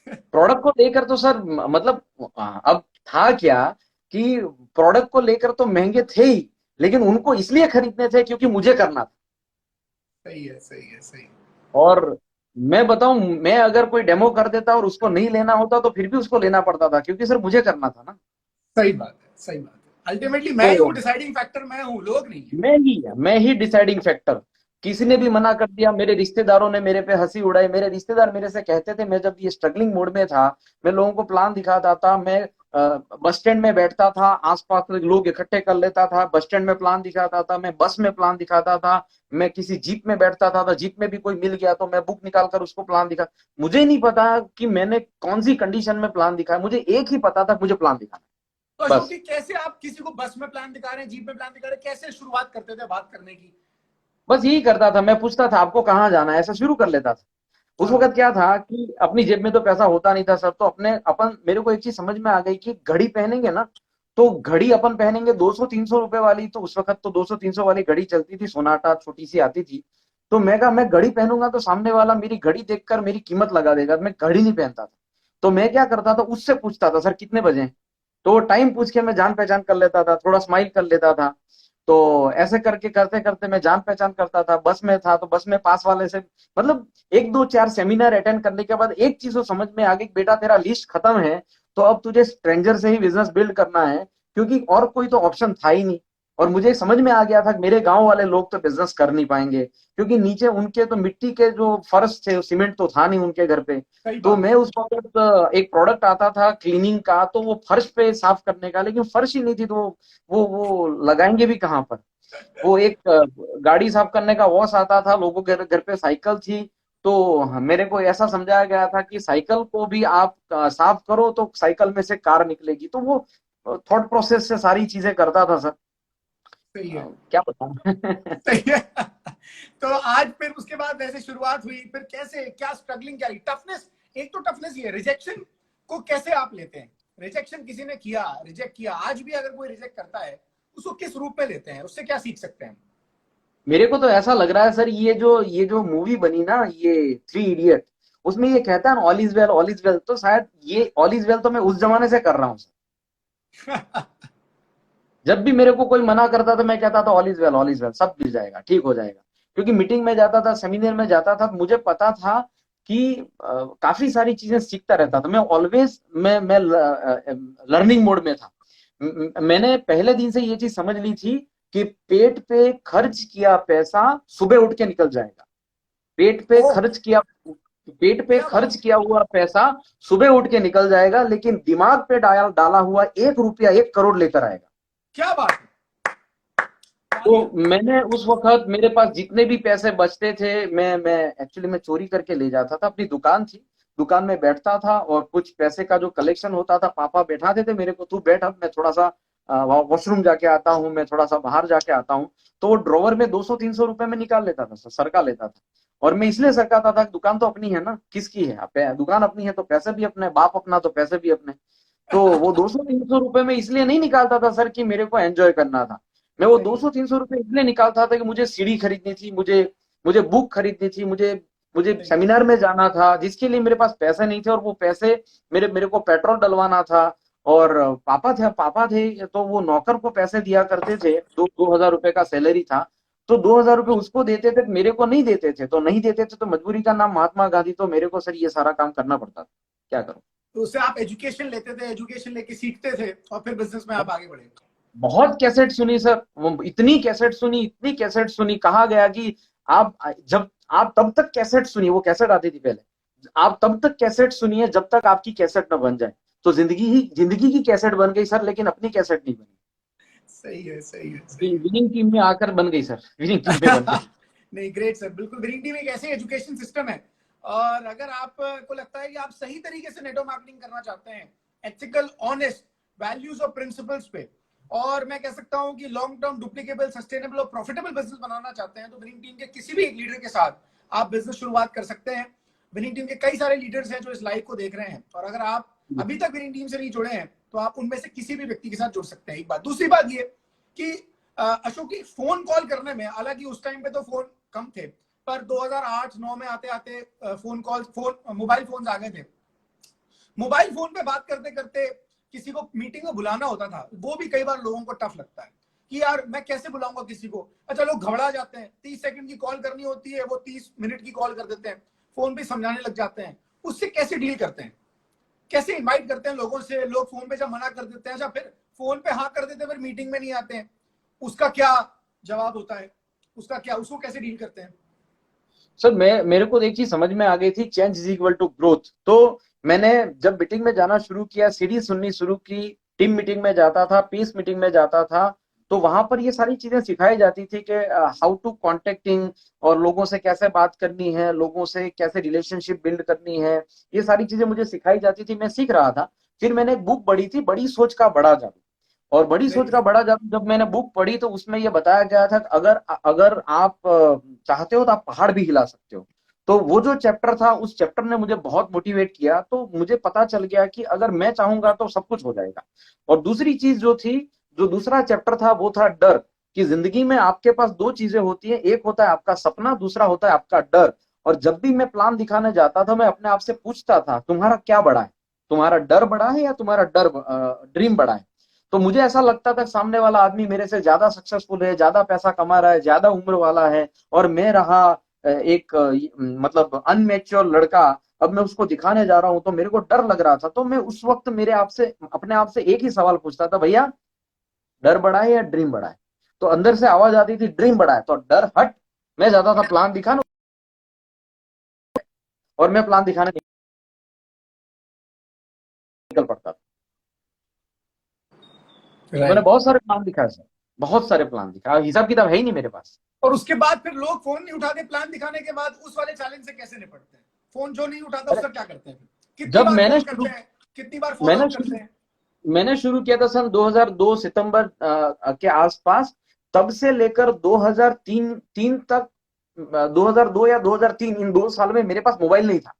प्रोडक्ट को लेकर तो सर मतलब अब था क्या कि प्रोडक्ट को लेकर तो महंगे थे ही, लेकिन उनको इसलिए खरीदने थे क्योंकि मुझे करना था। सही है, सही है, सही है। और मैं बताऊं, मैं अगर कोई डेमो कर देता और उसको नहीं लेना होता तो फिर भी उसको लेना पड़ता था, क्योंकि सर मुझे करना था ना। सही बात है, सही बात है। अल्टीमेटली मैं ही तो हूँ डिसाइडिंग फैक्टर, मैं हूँ, लोग नहीं है। मैं ही डिसाइडिंग फैक्टर। किसी ने भी मना कर दिया, मेरे रिश्तेदारों ने मेरे पे हंसी उड़ाई, मेरे रिश्तेदार मेरे से कहते थे, मैं जब ये स्ट्रगलिंग मोड में था, मैं लोगों को प्लान दिखाता था, मैं बस स्टैंड में बैठता था, आसपास के लोग इकट्ठे कर लेता था, बस स्टैंड में प्लान दिखाता था, मैं बस में प्लान दिखाता था, मैं किसी जीप में बैठता था तो जीप में भी कोई मिल गया तो मैं बुक निकाल कर उसको प्लान दिखा। मुझे नहीं पता कि मैंने कौन सी कंडीशन में प्लान दिखाया, मुझे एक ही पता था, मुझे प्लान दिखाना तो है, अशोक बस। जी, कैसे आप किसी को बस में प्लान दिखा रहे हैं, जीप में प्लान दिखा रहे हैं, कैसे शुरुआत करते थे बात करने की? बस यही करता था, मैं पूछता था आपको कहाँ जाना है, ऐसा शुरू कर लेता था। उस हाँ। वक्त क्या था कि अपनी जेब में तो पैसा होता नहीं था सर, तो अपने अपन मेरे को एक चीज समझ में आ गई कि घड़ी पहनेंगे ना, तो घड़ी अपन पहनेंगे 200-300 रुपए वाली, तो उस वक्त तो 200-300 वाली घड़ी चलती थी, सोनाटा छोटी सी आती थी। तो मैं कहा मैं घड़ी पहनूंगा तो सामने वाला मेरी घड़ी देखकर मेरी कीमत लगा देगा, मैं घड़ी नहीं पहनता था। तो मैं क्या करता था, उससे पूछता था सर कितने बजे हैं? तो वो टाइम पूछ के मैं जान पहचान कर लेता था, थोड़ा स्माइल कर लेता था। तो ऐसे करके करते करते मैं जान पहचान करता था। बस में था तो बस में पास वाले से मतलब एक दो चार सेमिनार अटेंड करने के बाद एक चीज तो समझ में आ गई, बेटा तेरा लिस्ट खत्म है, तो अब तुझे स्ट्रेंजर से ही बिजनेस बिल्ड करना है, क्योंकि और कोई तो ऑप्शन था ही नहीं। और मुझे समझ में आ गया था कि मेरे गांव वाले लोग तो बिजनेस कर नहीं पाएंगे, क्योंकि नीचे उनके तो मिट्टी के जो फर्श थे, सीमेंट तो था नहीं उनके घर पे। सही तो बात मैं उस वक्त एक प्रोडक्ट आता था क्लीनिंग का, तो वो फर्श पे साफ करने का, लेकिन फर्श ही नहीं थी, तो वो लगाएंगे भी कहाँ पर। वो एक गाड़ी साफ करने का वॉश आता था, लोगों के घर घर पे साइकिल थी। तो मेरे को ऐसा समझाया गया था कि साइकिल को भी आप साफ करो तो साइकिल में से कार निकलेगी, तो वो थॉट प्रोसेस से सारी चीजें करता था सर। सही है, क्या बताऊं। सही है। तो आज फिर उसके बाद ऐसे शुरुआत हुई, फिर कैसे, क्या स्ट्रगलिंग, क्या टफनेस? एक तो टफनेस ये रिजेक्शन को कैसे आप लेते हैं? रिजेक्शन किसी ने किया, रिजेक्ट किया, आज भी अगर कोई रिजेक्ट करता है उसको किस रूप में लेते हैं, उससे क्या सीख सकते हैं? मेरे को तो ऐसा लग रहा है सर, ये जो मूवी बनी ना, ये थ्री इडियट, उसमें ये कहता है ना all is well all is well, तो शायद ये ऑल इज वेल तो मैं उस जमाने से कर रहा हूँ सर। जब भी मेरे को कोई मना करता था मैं कहता था ऑल इज वेल, सब मिल जाएगा, ठीक हो जाएगा। क्योंकि मीटिंग में जाता था, सेमिनार में जाता था, मुझे पता था कि काफी सारी चीजें सीखता रहता था मैं ऑलवेज, मैं लर्निंग मोड में था। मैंने पहले दिन से ये चीज समझ ली थी कि पेट पे खर्च किया पैसा सुबह उठ के निकल जाएगा। पेट पे ओ, खर्च किया पेट पे क्या बात खर्च है, किया हुआ पैसा सुबह उठ के निकल जाएगा, लेकिन दिमाग पे डाला हुआ 1 रुपया 1 करोड़ लेकर आएगा। क्या बात है, तो तालियां। मैंने उस वक्त मेरे पास जितने भी पैसे बचते थे, मैं एक्चुअली मैं चोरी करके ले जाता था, अपनी दुकान थी, दुकान में बैठता था और कुछ पैसे का जो कलेक्शन होता था, पापा बैठाते थे मेरे को, तू बैठ अब मैं थोड़ा सा वॉशरूम जाके आता हूँ, मैं थोड़ा सा बाहर जाके आता हूँ। तो वो ड्रॉवर में 200-300 रुपए में निकाल लेता था, सरका लेता था। और मैं इसलिए सरकाता था, दुकान तो अपनी है ना, किसकी है, दुकान अपनी है तो पैसे भी अपने, बाप अपना तो पैसे भी अपने। तो वो 200-300 रुपए में इसलिए नहीं निकालता था सर कि मेरे को एंजॉय करना था, मैं वो सही दो है, सौ तीन सौ रुपए इसलिए निकालता था कि मुझे सीडी खरीदनी थी, मुझे मुझे बुक खरीदनी थी, मुझे मुझे सही है। सेमिनार में जाना था, जिसके लिए मेरे पास पैसे नहीं थे, और वो पैसे मेरे मेरे को पेट्रोल डलवाना था। और पापा थे तो वो नौकर को पैसे दिया करते थे, 2,000 रुपए का सैलरी था। तो 2,000 रुपए उसको देते थे, मेरे को नहीं देते थे, तो नहीं देते थे तो मजबूरी का नाम महात्मा गांधी, तो मेरे को सर ये सारा काम करना पड़ता था, क्या करूं। तो उससे आप एजुकेशन लेते थे, एजुकेशन लेके सीखते थे और फिर बिजनेस में आप आगे बढ़े? बहुत कैसेट सुनी सर, वो इतनी कैसेट सुनी, कहा गया कि आप जब आप तब तक कैसेट सुनिए, वो कैसेट आती थी पहले, आप तब तक कैसेट सुनिए जब तक आपकी कैसेट न बन जाए। तो जिंदगी की कैसेट बन गई सर, लेकिन अपनी कैसेट नहीं बनी। सही है, सही है, सही है। विनिंग टीम में आकर बन गई सर, विनिंग टीम में बन गई। नहीं, ग्रेट सर, बिल्कुल। ग्रीन टी में एक ऐसे एजुकेशन सिस्टम है और अगर आपको लगता है कि आप सही तरीके से नेटवर्क मार्केटिंग करना चाहते हैं, एथिकल, ऑनेस्ट, वैल्यूज और प्रिंसिपल्स पे, और मैं कह सकता हूं कि लॉन्ग टर्म, डुप्लीकेबल, सस्टेनेबल और प्रॉफिटेबल बिजनेस बनाना चाहते हैं, तो विनिंग टीम के किसी भी एक लीडर के साथ आप बिजनेस शुरुआत कर सकते हैं। विनिंग टीम के कई सारे लीडर्स हैं जो इस लाइव को देख रहे हैं, और अगर आप अभी तक विनिंग टीम से नहीं जुड़े हैं तो आप उनमें से किसी भी व्यक्ति के साथ जुड़ सकते हैं। एक बात। दूसरी बात ये कि अशोक की फोन कॉल करने में, हालांकि उस टाइम पे तो फोन कम थे, पर 2008-9 में आते आते मोबाइल फोन आ गए थे। मोबाइल फोन पे बात करते करते किसी को मीटिंग में बुलाना होता था, वो भी कई बार लोगों को टफ लगता है कि यार मैं कैसे बुलाऊंगा किसी को। अच्छा, लोग घबरा जाते हैं, 30 सेकंड की कॉल करनी होती है, वो 30 मिनट की कॉल कर देते हैं, फोन पे समझाने लग जाते हैं। उससे कैसे डील करते हैं, कैसे इनवाइट करते हैं लोगों से? लोग फोन पे जब मना कर देते हैं, अच्छा फिर फोन पे हाँ कर देते हैं, फिर मीटिंग में नहीं आते हैं, उसका क्या जवाब होता है, उसको कैसे डील करते हैं? सर मेरे को एक चीज समझ में आ गई थी, change is equal to growth. तो मैंने जब मीटिंग में जाना शुरू किया, सीढ़ी सुननी शुरू की, टीम मीटिंग में जाता था, पीस मीटिंग में जाता था, तो वहां पर ये सारी चीजें सिखाई जाती थी कि हाउ टू कॉन्टेक्टिंग, और लोगों से कैसे बात करनी है, लोगों से कैसे रिलेशनशिप बिल्ड करनी है, ये सारी चीजें मुझे सिखाई जाती थी, मैं सीख रहा था। फिर मैंने एक बुक पढ़ी थी, बड़ी सोच का बड़ा जादू। और बड़ी सोच वेरी का बड़ा जादू जब मैंने बुक पढ़ी तो उसमें यह बताया गया था कि अगर अगर आप चाहते हो तो आप पहाड़ भी हिला सकते हो। तो वो जो चैप्टर था, उस चैप्टर ने मुझे बहुत मोटिवेट किया, तो मुझे पता चल गया कि अगर मैं चाहूंगा तो सब कुछ हो जाएगा। और दूसरी चीज जो थी, जो दूसरा चैप्टर था, वो था डर। कि जिंदगी में आपके पास दो चीजें होती हैं, एक होता है आपका सपना, दूसरा होता है आपका डर। और जब भी मैं प्लान दिखाने जाता था, मैं अपने आप से पूछता था, तुम्हारा क्या बड़ा है? तुम्हारा डर बड़ा है या तुम्हारा ड्रीम बड़ा है? तो मुझे ऐसा लगता था सामने वाला आदमी मेरे से ज्यादा सक्सेसफुल है, ज्यादा पैसा कमा रहा है, ज्यादा उम्र वाला है, और मैं रहा एक मतलब अनमेच्योर लड़का। अब मैं उसको दिखाने जा रहा हूं तो मेरे को डर लग रहा था। तो मैं उस वक्त अपने आप से एक ही सवाल पूछता था, भैया डर बड़ा है या ड्रीम बड़ा है? तो अंदर से आवाज आती थी, ड्रीम बड़ा है, तो डर हट। मैं जाता था प्लान दिखाने, और मैं प्लान दिखाने निकल पड़ता था। तो मैंने राइट। बहुत सारे प्लान दिखाए सर, बहुत सारे प्लान दिखाए, हिसाब किताब है ही नहीं मेरे पास। और उसके बाद फिर लोग फोन नहीं उठाते, प्लान दिखाने के बाद उस वाले चैलेंज से कैसे निपटते हैं? फोन जो नहीं उठाता अरे उसका क्या करते हैं फिर? कितनी जब बार मैंने फोन करते शुरू हैं, कितनी बार फॉलो मैंने अप करते शुरू हैं? मैंने शुरू किया था सन 2002 सितंबर के आसपास। तब से लेकर 2003 तक, 2002 या 2003, इन 2 साल में मेरे पास मोबाइल नहीं था।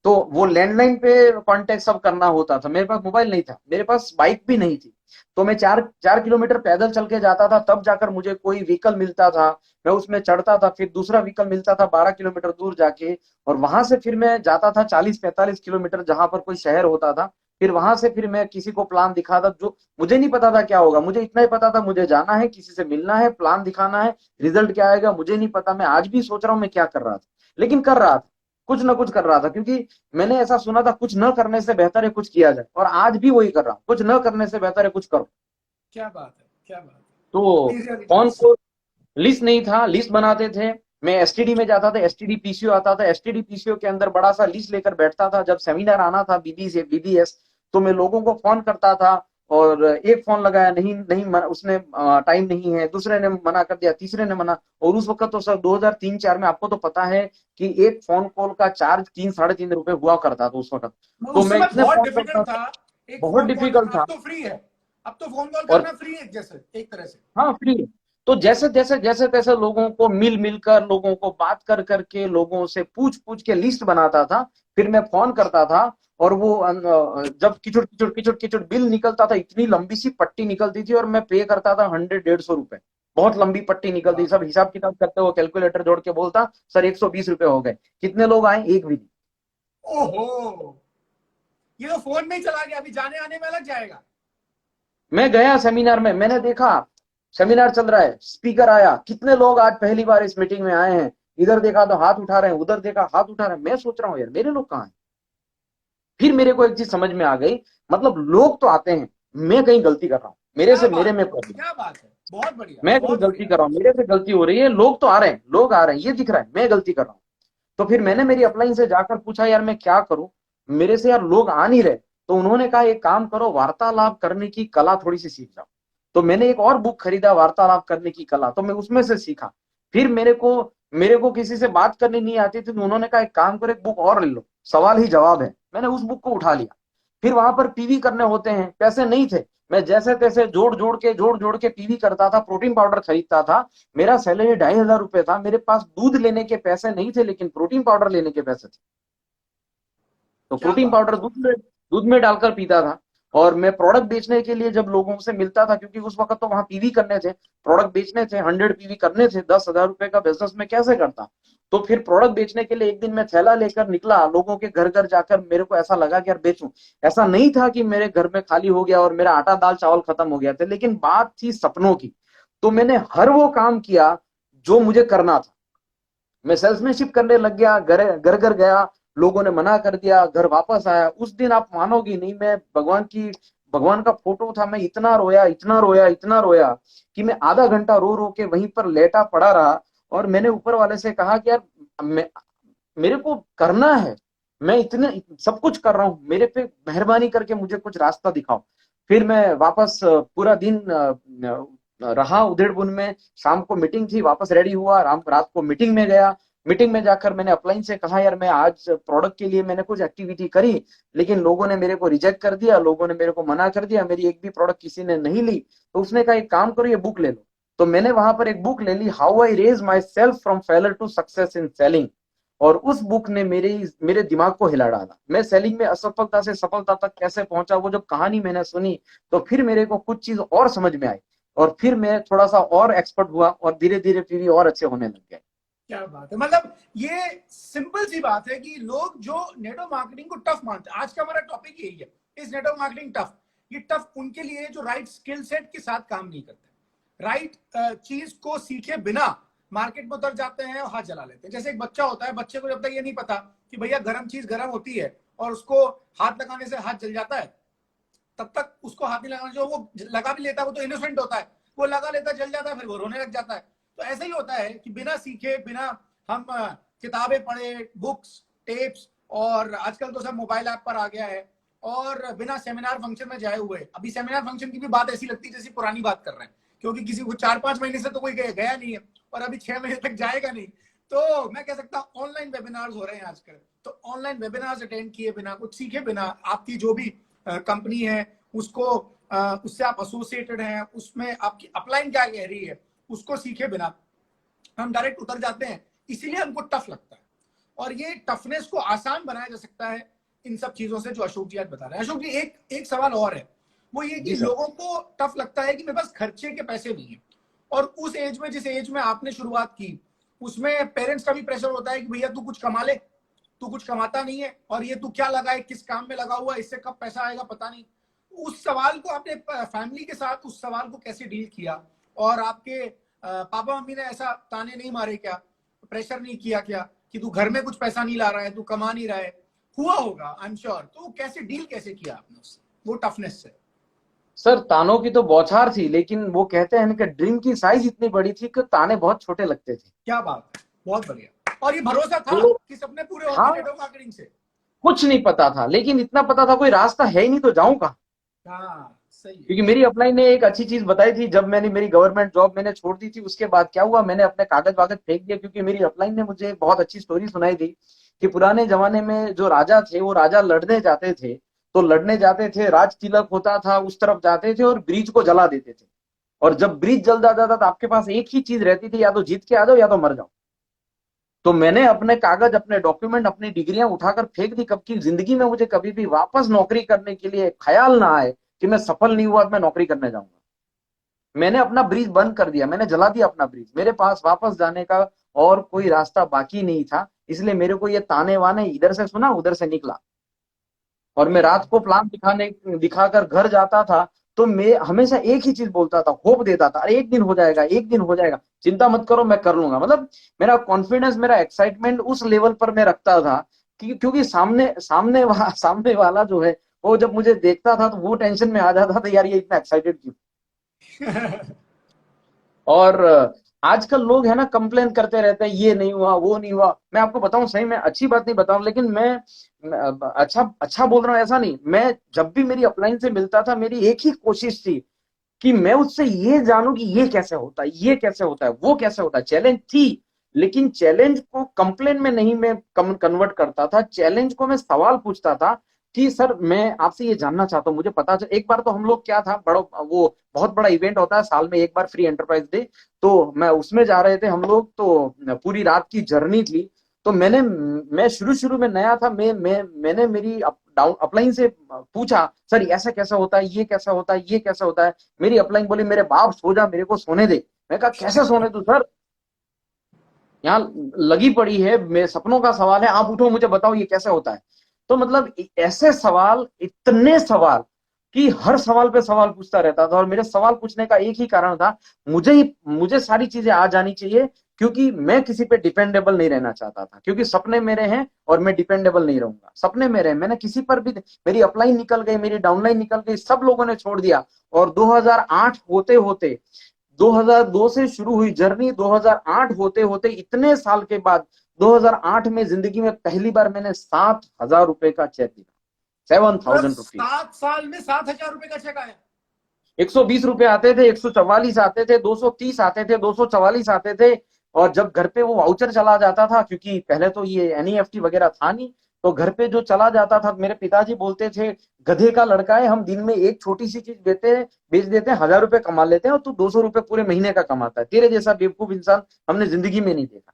तो वो लैंडलाइन पे कांटेक्ट सब करना होता था, मेरे पास मोबाइल नहीं था, मेरे पास बाइक भी नहीं थी। तो मैं 4 4 किलोमीटर पैदल चल के जाता था, तब जाकर मुझे कोई व्हीकल मिलता था, मैं उसमें चढ़ता था, फिर दूसरा व्हीकल मिलता था 12 किलोमीटर दूर जाके, और वहां से फिर मैं जाता था 40 45 किलोमीटर, जहां पर कोई शहर होता था। फिर वहां से फिर मैं किसी को प्लान दिखाता, जो मुझे नहीं पता था क्या होगा, मुझे इतना ही पता था मुझे जाना है, किसी से मिलना है, प्लान दिखाना है, रिजल्ट क्या आएगा मुझे नहीं पता। मैं आज भी सोच रहा हूँ मैं क्या कर रहा था, लेकिन कर रहा था, कुछ ना कुछ कर रहा था, क्योंकि मैंने ऐसा सुना था, कुछ न करने से बेहतर है कुछ किया जाए, और आज भी वही कर रहा हूं, कुछ न करने से बेहतर है कुछ करो। क्या बात है, क्या बात है। तो प्लीज यार कौन डिटेल्स। को लिस्ट नहीं था, लिस्ट बनाते थे। मैं एसटीडी में जाता था, एसटीडी पीसीओ आता था, एसटीडी पीसीओ के अंदर बड़ा सा लिस्ट लेकर बैठता था। जब सेमिनार आना था बीबीएस, तो मैं लोगों को फोन करता था, और एक फोन लगाया, नहीं नहीं उसने टाइम नहीं है, दूसरे ने मना कर दिया, तीसरे ने मना। और उस वक्त तो सर 2003-4 में, आपको तो पता है कि एक फोन कॉल का चार्ज 3 साढ़े 3 रुपए हुआ करता था उस वक्त। तो उस मैं समय इतने बहुत फोन डिफिकल्ट करता था, था एक बहुत फोन कॉल डिफिकल्ट करना, था। अब तो फ्री है। अब तो फोन कॉल और करना फ्री है, जैसे एक तरह से। हाँ, फ्री है। तो जैसे तैसे लोगों को मिल मिलकर, लोगों को बात कर करके, लोगों से पूछ पूछ के लिस्ट बनाता था। फिर मैं फोन करता था, और वो जब किचुड़ किचुड़ किचुड़ किचुड़ बिल निकलता था, इतनी लंबी सी पट्टी निकलती थी, और मैं पे करता था 100 150 रुपए। बहुत लंबी पट्टी निकलती, सब हिसाब किताब करते हुए कैलकुलेटर जोड़ के बोलता, सर 120 रुपए हो गए। कितने लोग आए? एक भी नहीं। ओहो, ये तो फोन में ही चला गया, अभी जाने आने में अलग जाएगा। मैं गया सेमिनार में, मैंने देखा सेमिनार चल रहा है, स्पीकर आया, कितने लोग आज पहली बार इस मीटिंग में आए हैं? इधर देखा तो हाथ उठा रहे हैं, उधर देखा हाथ उठा रहे हैं। मैं सोच रहा हूँ यार मेरे लोग कहाँ हैं? फिर मेरे को एक चीज समझ में आ गई, मतलब लोग तो आते हैं, मैं कहीं गलती कर रहा हूँ, क्या मेरे बात में है, प्रॉब्लम, क्या बात है, बहुत बढ़िया, मैं कहीं बहुत गलती बढ़िया। कर रहा हूँ, मेरे से गलती हो रही है, लोग तो आ रहे हैं, लोग आ रहे हैं, ये दिख रहा है, मैं गलती कर रहा हूँ। तो फिर मैंने मेरी अपलाइन से जाकर पूछा, यार मैं क्या करूं, मेरे से यार लोग आ नहीं रहे। तो उन्होंने कहा एक काम करो, वार्तालाप करने की कला थोड़ी सी सीख जाओ। तो मैंने एक और बुक खरीदा, वार्तालाप करने की कला, तो मैं उसमें से सीखा। फिर मेरे को मेरे को किसी से बात करनी नहीं आती थी, तो उन्होंने कहा एक काम करो, एक बुक और ले लो, सवाल ही जवाब है। मैंने उस बुक को उठा लिया। फिर वहां पर पीवी करने होते हैं, पैसे नहीं थे, मैं जैसे तैसे जोड़ जोड़ के पीवी करता था, प्रोटीन पाउडर खरीदता था। मेरा सैलरी 2,500 रुपए था, मेरे पास दूध लेने के पैसे नहीं थे, लेकिन प्रोटीन पाउडर लेने के पैसे थे। तो क्या प्रोटीन बात पाउडर दूध में डालकर पीता था। और मैं प्रोडक्ट बेचने के लिए जब लोगों से मिलता था, क्योंकि उस वक्त तो वहां पीवी करने थे, प्रोडक्ट बेचने थे, 100 पीवी करने थे, 10,000 रुपए का बिजनेस में कैसे करता। तो फिर प्रोडक्ट बेचने के लिए एक दिन मैं थैला लेकर निकला, लोगों के घर घर जाकर मेरे को ऐसा लगा कि यार बेचूं। ऐसा नहीं था कि मेरे घर में खाली हो गया और मेरा आटा दाल चावल खत्म हो गया था, लेकिन बात थी सपनों की। तो मैंने हर वो काम किया जो मुझे करना था। मैं सेल्समैनशिप करने लग गया, घर घर घर गया, लोगों ने मना कर दिया, घर वापस आया। उस दिन आप मानोगी नहीं, मैं भगवान का फोटो था, मैं इतना रोया, इतना रोया, इतना रोया कि मैं आधा घंटा रो रो के वहीं पर लेटा पड़ा रहा। और मैंने ऊपर वाले से कहा कि यार मेरे को करना है, मैं इतने सब कुछ कर रहा हूँ, मेरे पे मेहरबानी करके मुझे कुछ रास्ता दिखाओ। फिर मैं वापस पूरा दिन रहा उधेड़बुन में। शाम को मीटिंग थी, वापस रेडी हुआ, रात को मीटिंग में गया। मीटिंग में जाकर मैंने अपलाइन से कहा यार मैं आज प्रोडक्ट के लिए मैंने कुछ एक्टिविटी करी, लेकिन लोगों ने मेरे को रिजेक्ट कर दिया, लोगों ने मेरे को मना कर दिया, मेरी एक भी प्रोडक्ट किसी ने नहीं ली। तो उसने कहा एक काम करो, ये बुक ले लो। तो मैंने वहां पर एक बुक ले ली, how I raise myself from failure to success in selling. और उस बुक ने मेरे दिमाग को हिला डाला। मैं सेलिंग में असफलता से सफलता तक कैसे पहुंचा, वो जब कहानी मैंने सुनी, तो फिर मेरे को कुछ चीज और समझ में आई। और फिर मैं थोड़ा सा और एक्सपर्ट हुआ और धीरे धीरे पीवी और अच्छे होने लग गए। क्या बात है। मतलब ये सिंपल सी बात है कि लोग जो नेटवर्क मार्केटिंग को टफ मानते हैं, आज का हमारा टॉपिक यही है, इस नेटवर्क मार्केटिंग टफ। ये टफ उनके लिए जो राइट स्किल सेट के साथ काम नहीं करते, राइट चीज को सीखे बिना मार्केट में उतर जाते हैं और हाथ जला लेते हैं। जैसे एक बच्चा होता है, बच्चे को जब तक ये नहीं पता कि भैया गर्म चीज गर्म होती है और उसको हाथ लगाने से हाथ जल जाता है, तब तक उसको हाथ नहीं लगाना चाहिए। वो लगा भी लेता है, वो तो इनोसेंट होता है, वो लगा लेता है, जल जाता है, फिर वो रोने लग जाता है। तो ऐसा ही होता है कि बिना सीखे, बिना हम किताबें पढ़े, बुक्स, टेप्स, और आजकल तो सब मोबाइल ऐप पर आ गया है, और बिना सेमिनार फंक्शन में जाए हुए, अभी सेमिनार फंक्शन की भी बात ऐसी लगती है जैसी पुरानी बात कर रहे हैं, क्योंकि किसी को 4-5 महीने से तो कोई गया नहीं है और अभी 6 महीने तक जाएगा नहीं। तो मैं कह सकता हूँ ऑनलाइन वेबिनार्स हो रहे हैं आजकल। तो ऑनलाइन वेबिनार्स अटेंड किए बिना, कुछ सीखे बिना, आपकी जो भी कंपनी है उसको उससे आप एसोसिएटेड हैं, उसमें आपकी अपलाइन क्या कह रही है उसको सीखे बिना हम डायरेक्ट उतर जाते हैं। इसीलिए हमको टफ लगता है, और ये टफनेस को आसान बनाया जा सकता है इन सब चीजों से जो अशोक जी आज बता रहे हैं। अशोक जी, एक सवाल और है, वो ये कि लोगों को टफ लगता है कि मेरे पास खर्चे के पैसे नहीं है। और उस एज में, जिस एज में आपने शुरुआत की, उसमें पेरेंट्स का भी प्रेशर होता है कि भैया तू कुछ कमा ले, तू कुछ कमाता नहीं है, और ये तू क्या लगा है, किस काम में लगा हुआ है, इससे कब पैसा आएगा पता नहीं। उस सवाल को आपने फैमिली के साथ उस सवाल को कैसे डील किया, और आपके पापा मम्मी ने ऐसा ताने नहीं मारे क्या, प्रेशर नहीं किया क्या कि तू घर में कुछ पैसा नहीं ला रहा है, तू कमा नहीं रहा है? हुआ होगा आई एम श्योर। तो कैसे डील कैसे किया आपने उससे, वो टफनेस से? सर तानों की तो बौछार थी, लेकिन वो कहते हैं कि ड्रीम की साइज इतनी बड़ी थी कि ताने बहुत छोटे लगते थे। क्या बात है, बहुत बढ़िया। और ये भरोसा था तो कि सपने पूरे होंगे हाँ, नेटवर्क मार्केटिंग से? कुछ नहीं पता था, लेकिन इतना पता था कोई रास्ता है ही नहीं तो जाऊं कहाँ। हाँ सही है। क्योंकि मेरी अपलाइन ने एक अच्छी चीज बताई थी, जब मैंने मेरी गवर्नमेंट जॉब मैंने छोड़ दी थी, उसके बाद क्या हुआ, मैंने अपने कागज वागज फेंक दिया, क्योंकि मेरी अपलाइन ने मुझे बहुत अच्छी स्टोरी सुनाई थी कि पुराने जमाने में जो राजा थे, वो राजा लड़ने जाते थे, तो लड़ने जाते थे, राज तिलक होता था, उस तरफ जाते थे और ब्रिज को जला देते थे। और जब ब्रिज जल जाता था तो आपके पास एक ही चीज रहती थी, या तो जीत के आ जाओ या तो मर जाओ। तो मैंने अपने कागज, अपने डॉक्यूमेंट, अपनी डिग्रियां उठाकर फेंक दी, कब की जिंदगी में मुझे कभी भी वापस नौकरी करने के लिए ख्याल ना आए कि मैं सफल नहीं हुआ, मैं नौकरी करने जाऊंगा। मैंने अपना ब्रिज बंद कर दिया, मैंने जला दिया अपना ब्रिज। मेरे पास वापस जाने का और कोई रास्ता बाकी नहीं था, इसलिए मेरे को ये ताने वाने इधर से सुना, उधर से निकला। और मैं रात को प्लान दिखाकर घर जाता था, तो मैं हमेशा एक ही चीज बोलता था, होप देता था, अरे एक दिन हो जाएगा, एक दिन हो जाएगा, चिंता मत करो, मैं कर लूंगा। मतलब मेरा कॉन्फिडेंस, मेरा एक्साइटमेंट उस लेवल पर मैं रखता था कि क्योंकि सामने वाला जो है, वो जब मुझे देखता था तो वो टेंशन में आ जाता था, यार ये इतना एक्साइटेड क्यों। और आजकल लोग है ना कंप्लेन करते रहते हैं, ये नहीं हुआ, वो नहीं हुआ। मैं आपको बताऊं, सही में अच्छी बात नहीं बताऊं, लेकिन मैं अच्छा अच्छा बोल रहा हूं ऐसा नहीं। मैं जब भी मेरी अपलाइन से मिलता था, मेरी एक ही कोशिश थी कि मैं उससे ये जानूं कि ये कैसे होता है, ये कैसे होता है, वो कैसे होता है। चैलेंज थी, लेकिन चैलेंज को कंप्लेन में नहीं मैं कन्वर्ट करता था, चैलेंज को मैं सवाल पूछता था कि सर मैं आपसे ये जानना चाहता हूँ, मुझे पता चल। एक बार तो हम लोग क्या था, बड़ा वो बहुत बड़ा इवेंट होता है साल में एक बार, फ्री एंटरप्राइज डे, तो मैं उसमें जा रहे थे हम लोग, तो पूरी रात की जर्नी थी। तो मैं शुरू शुरू में नया था, मैंने मेरी डाउन अपलाइन से पूछा, सर ऐसा कैसा होता है, ये कैसा होता है, ये कैसा होता है। मेरी अपलाइन बोली, मेरे बाप सो जा, मेरे को सोने दे। मैं कहा कैसे सोने तू सर, यहाँ लगी पड़ी है, मेरे सपनों का सवाल है, आप उठो मुझे बताओ ये कैसे होता है। तो मतलब ऐसे सवाल, इतने सवाल कि हर सवाल पे सवाल पूछता रहता था। और मेरे सवाल पूछने का एक ही कारण था, मुझे सारी चीजें आ जानी चाहिए, क्योंकि मैं किसी पे डिपेंडेबल नहीं रहना चाहता था, क्योंकि सपने मेरे हैं और मैं डिपेंडेबल नहीं रहूंगा। सपने मेरे हैं, मैंने किसी पर भी, मेरी अपलाइन निकल गई, मेरी डाउनलाइन निकल गई, सब लोगों ने छोड़ दिया। और 2008 होते होते, 2002 से शुरू हुई जर्नी, 2008 होते होते इतने साल के बाद 2008 में जिंदगी में पहली बार मैंने 7,000 रुपए का चेक दिया। मतलब 7,000 रुपीज। 7 साल में 7,000 रुपए का चेक आया? 120 रुपए आते थे, 144 आते थे, 230 आते थे, 244 आते थे। और जब घर पे वो वाउचर चला जाता था, क्योंकि पहले तो ये एनईएफटी वगैरह था नहीं, तो घर पे जो चला जाता था, मेरे पिताजी बोलते थे, गधे का लड़का है, हम दिन में एक छोटी सी चीज बेच देते हैं, 1,000 रुपए कमा लेते हैं, और तू 200 रुपए पूरे महीने का कमाता है, तेरे जैसा बेवकूफ इंसान हमने जिंदगी में नहीं देखा।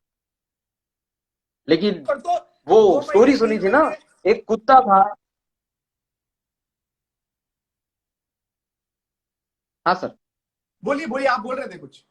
लेकिन पर तो वो 2 महीने स्टोरी सुनी 3 थी ना, महीने एक कुत्ता था। हाँ सर। बोलिए बोलिए, आप बोल रहे थे कुछ।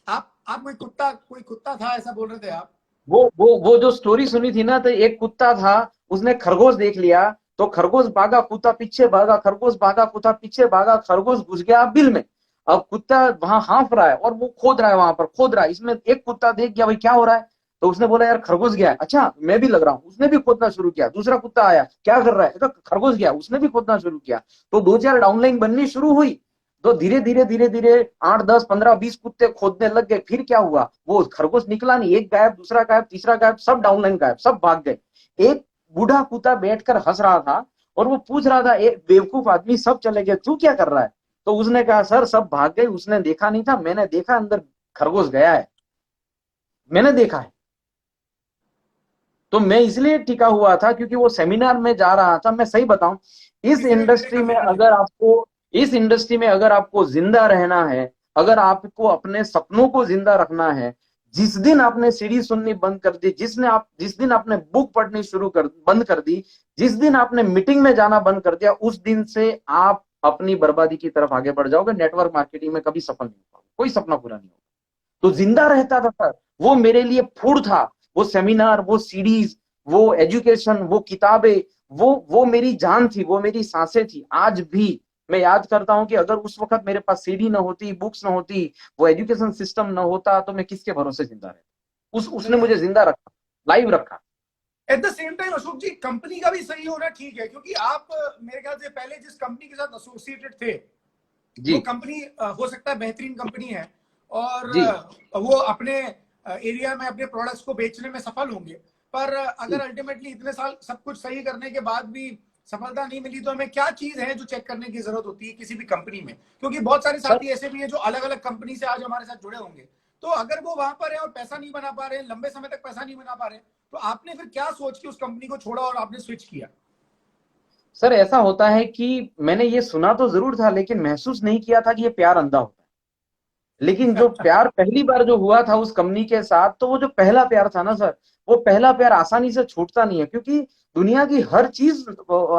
आप कोई कुत्ता था ऐसा बोल रहे थे आप? वो जो स्टोरी सुनी थी ना, तो एक कुत्ता था, उसने खरगोश देख लिया, तो खरगोश भागा, कुत्ता पीछे भागा, खरगोश भागा, कुत्ता पीछे भागा, खरगोश घुस गया बिल में। अब कुत्ता वहां हाँफ रहा है और वो खोद रहा है, वहां पर खोद रहा है। इसमें एक कुत्ता देख गया, भाई क्या हो रहा है, तो उसने बोला यार खरगोश गया है। अच्छा मैं भी लग रहा हूँ, उसने भी खोदना शुरू किया। दूसरा कुत्ता आया, क्या कर रहा है, तो खरगोश गया, उसने भी खोदना शुरू किया। तो दो चार डाउनलाइन बननी शुरू हुई। तो धीरे धीरे 8, 10, 15, 20 कुत्ते खोदने लग गए। फिर क्या हुआ, वो खरगोश निकला नहीं, एक गायब, दूसरा गायब, तीसरा गायब, सब डाउनलाइन गायब, सब भाग गए। एक बूढ़ा कुत्ता बैठकर हंस रहा था और वो पूछ रहा था, एक बेवकूफ आदमी, सब चले गए, तू क्या कर रहा है। तो उसने कहा सर सब भाग गए, उसने देखा नहीं था, मैंने देखा अंदर खरगोश गया है, मैंने देखा है। तो मैं इसलिए टिका हुआ था क्योंकि वो सेमिनार में जा रहा था। मैं सही बताऊं, इस इसीलिए मैंने इंडस्ट्री कहा में मैंने अगर देखा। आपको इस इंडस्ट्री में अगर आपको जिंदा रहना है, अगर आपको अपने सपनों को जिंदा रखना है, जिस दिन आपने सीढ़ी सुननी बंद कर दी, जिस दिन आपने बुक पढ़नी शुरू कर बंद कर दी, जिस दिन आपने मीटिंग में जाना बंद कर दिया, उस दिन से आप अपनी बर्बादी की तरफ आगे बढ़ जाओगे। नेटवर्क मार्केटिंग में कभी सफल नहीं हो पाओगे, कोई सपना पूरा नहीं होगा। तो जिंदा रहता था सर, वो मेरे लिए फूड था। वो सेमिनार, वो सीरीज, वो एजुकेशन, वो किताबें, वो मेरी जान थी, वो मेरी सांसें थी। आज भी मैं याद करता हूं कि अगर उस वक्त मेरे पास सीडी ना होती, बुक्स ना होती, वो एजुकेशन सिस्टम ना होता, तो मैं किसके भरोसे जिंदा रहता। उसने मुझे जिंदा रखा, लाइव रखा। At the same time Ashok ji, company का भी सही होना ठीक है, क्योंकि आप मेरे ख्याल से पहले जिस कंपनी के साथ एसोसिएटेड थे, वो जी कंपनी हो सकता है बेहतरीन कंपनी है, और जी वो अपने एरिया में अपने प्रोडक्ट्स को बेचने में सफल होंगे। पर अगर जी अल्टीमेटली इतने साल सब कुछ सही करने के बाद भी सफलता नहीं मिली, तो हमें क्या चीज है जो चेक करने की जरूरत होती है किसी भी कंपनी में? क्योंकि बहुत सारे सर। साथी ऐसे भी हैं जो अलग अलग कंपनी से आज हमारे साथ जुड़े होंगे। तो अगर वो वहां पर है और पैसा नहीं बना पा रहे हैं, लंबे समय तक पैसा नहीं बना पा रहे, तो आपने फिर क्या सोच के उस कंपनी को छोड़ा और आपने स्विच किया? सर ऐसा होता है कि मैंने ये सुना तो जरूर था, लेकिन महसूस नहीं किया था कि ये प्यार अंधा होता है। लेकिन जो प्यार पहली बार जो हुआ था उस कंपनी के साथ, तो वो जो पहला प्यार था ना सर, वो पहला प्यार आसानी से छूटता नहीं है, क्योंकि दुनिया की हर चीज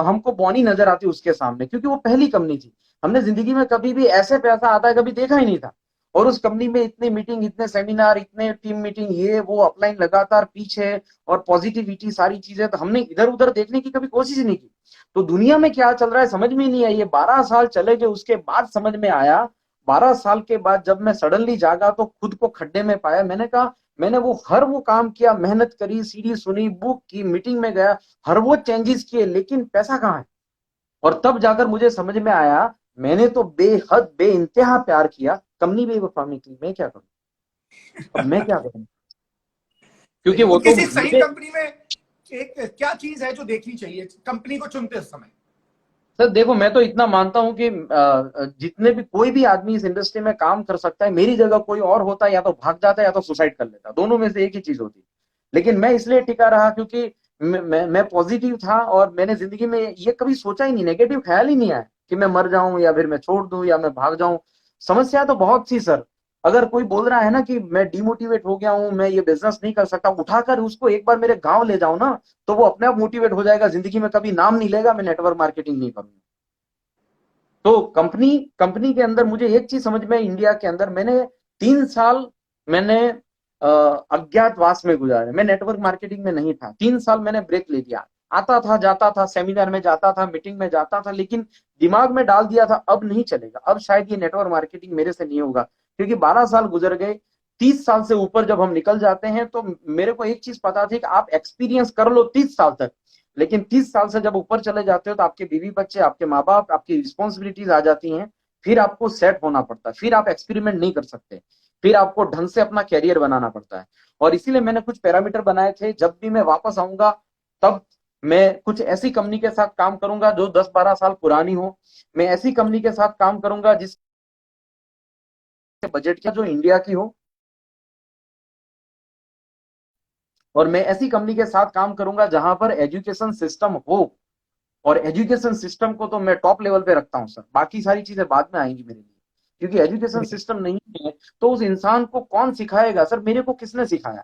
हमको बौनी नजर आती उसके सामने, क्योंकि वो पहली कंपनी थी। हमने जिंदगी में कभी भी ऐसे पैसा आता है कभी देखा ही नहीं था। और उस कंपनी में इतने मीटिंग, इतने सेमिनार, इतने टीम मीटिंग, ये वो अपलाइन लगातार पीछे, और पॉजिटिविटी, सारी चीजें, तो हमने इधर उधर देखने की कभी कोशिश ही नहीं की। तो दुनिया में क्या चल रहा है समझ में नहीं आई। ये 12 साल चले गए, उसके बाद समझ में आया। 12 साल के बाद जब मैं सडनली जागा तो खुद को खड्डे में पाया। मैंने कहा, मैंने हर वो काम किया, मेहनत करी, सीढ़ी सुनी, बुक की, मीटिंग में गया, हर वो चेंजेस किए, लेकिन पैसा कहाँ है। और तब जाकर मुझे समझ में आया, मैंने तो बेहद बेइंतहा प्यार किया, कंपनी बेवफा निकली, मैं क्या करूं। अब मैं क्या करूं, क्योंकि तो वो तो किसी सही मुझे। कंपनी में एक क्या चीज है जो देखनी चाहिए कंपनी को चुनते समय? सर देखो, मैं तो इतना मानता हूं कि जितने भी कोई भी आदमी इस इंडस्ट्री में काम कर सकता है, मेरी जगह कोई और होता है या तो भाग जाता है या तो सुसाइड कर लेता, दोनों में से एक ही चीज होती। लेकिन मैं इसलिए टिका रहा क्योंकि मैं पॉजिटिव था, और मैंने जिंदगी में ये कभी सोचा ही नहीं, नेगेटिव ख्याल ही नहीं आया कि मैं मर जाऊं या फिर मैं छोड़ दूं या मैं भाग जाऊं। समस्या तो बहुत थी सर। अगर कोई बोल रहा है ना कि मैं डिमोटिवेट हो गया हूं, मैं ये बिजनेस नहीं कर सकता, उठाकर उसको एक बार मेरे गांव ले जाओ ना, तो वो अपने आप मोटिवेट हो जाएगा, जिंदगी में कभी नाम नहीं लेगा, मैं नेटवर्क मार्केटिंग नहीं करूंगा। तो कंपनी कंपनी के अंदर मुझे एक चीज समझ में, इंडिया के अंदर मैंने 3 साल मैंने अज्ञातवास में गुजारे। मैं नेटवर्क मार्केटिंग में नहीं था, 3 साल मैंने ब्रेक ले लिया। आता था, जाता था, सेमिनार में जाता था, मीटिंग में जाता था, लेकिन दिमाग में डाल दिया था अब नहीं चलेगा, अब शायद ये नेटवर्क मार्केटिंग मेरे से नहीं होगा। क्योंकि 12 साल गुजर गए, 30 साल से ऊपर जब हम निकल जाते हैं तो मेरे को एक चीज पता थी कि आप एक्सपीरियंस कर लो 30 साल तक, लेकिन 30 साल से जब ऊपर चले जाते हो तो आपके बीवी बच्चे, आपके माँ बाप, आपकी रिस्पॉन्सिबिलिटीज आ जाती हैं। फिर आपको सेट होना पड़ता है, फिर आप एक्सपेरिमेंट नहीं कर सकते, फिर आपको ढंग से अपना कैरियर बनाना पड़ता है। और इसीलिए मैंने कुछ पैरामीटर बनाए थे, जब भी मैं वापस आऊंगा तब मैं कुछ ऐसी कंपनी के साथ काम करूंगा जो 10-12 साल पुरानी हो। मैं ऐसी कंपनी के साथ काम करूंगा जिसके बजट का जो इंडिया की हो, और मैं ऐसी कंपनी के साथ काम करूंगा जहां पर एजुकेशन सिस्टम हो। और एजुकेशन सिस्टम को तो मैं टॉप लेवल पे रखता हूं सर, बाकी सारी चीजें बाद में आएंगी मेरे लिए। क्योंकि एजुकेशन सिस्टम नहीं है तो उस इंसान को कौन सिखाएगा सर, मेरे को किसने सिखाया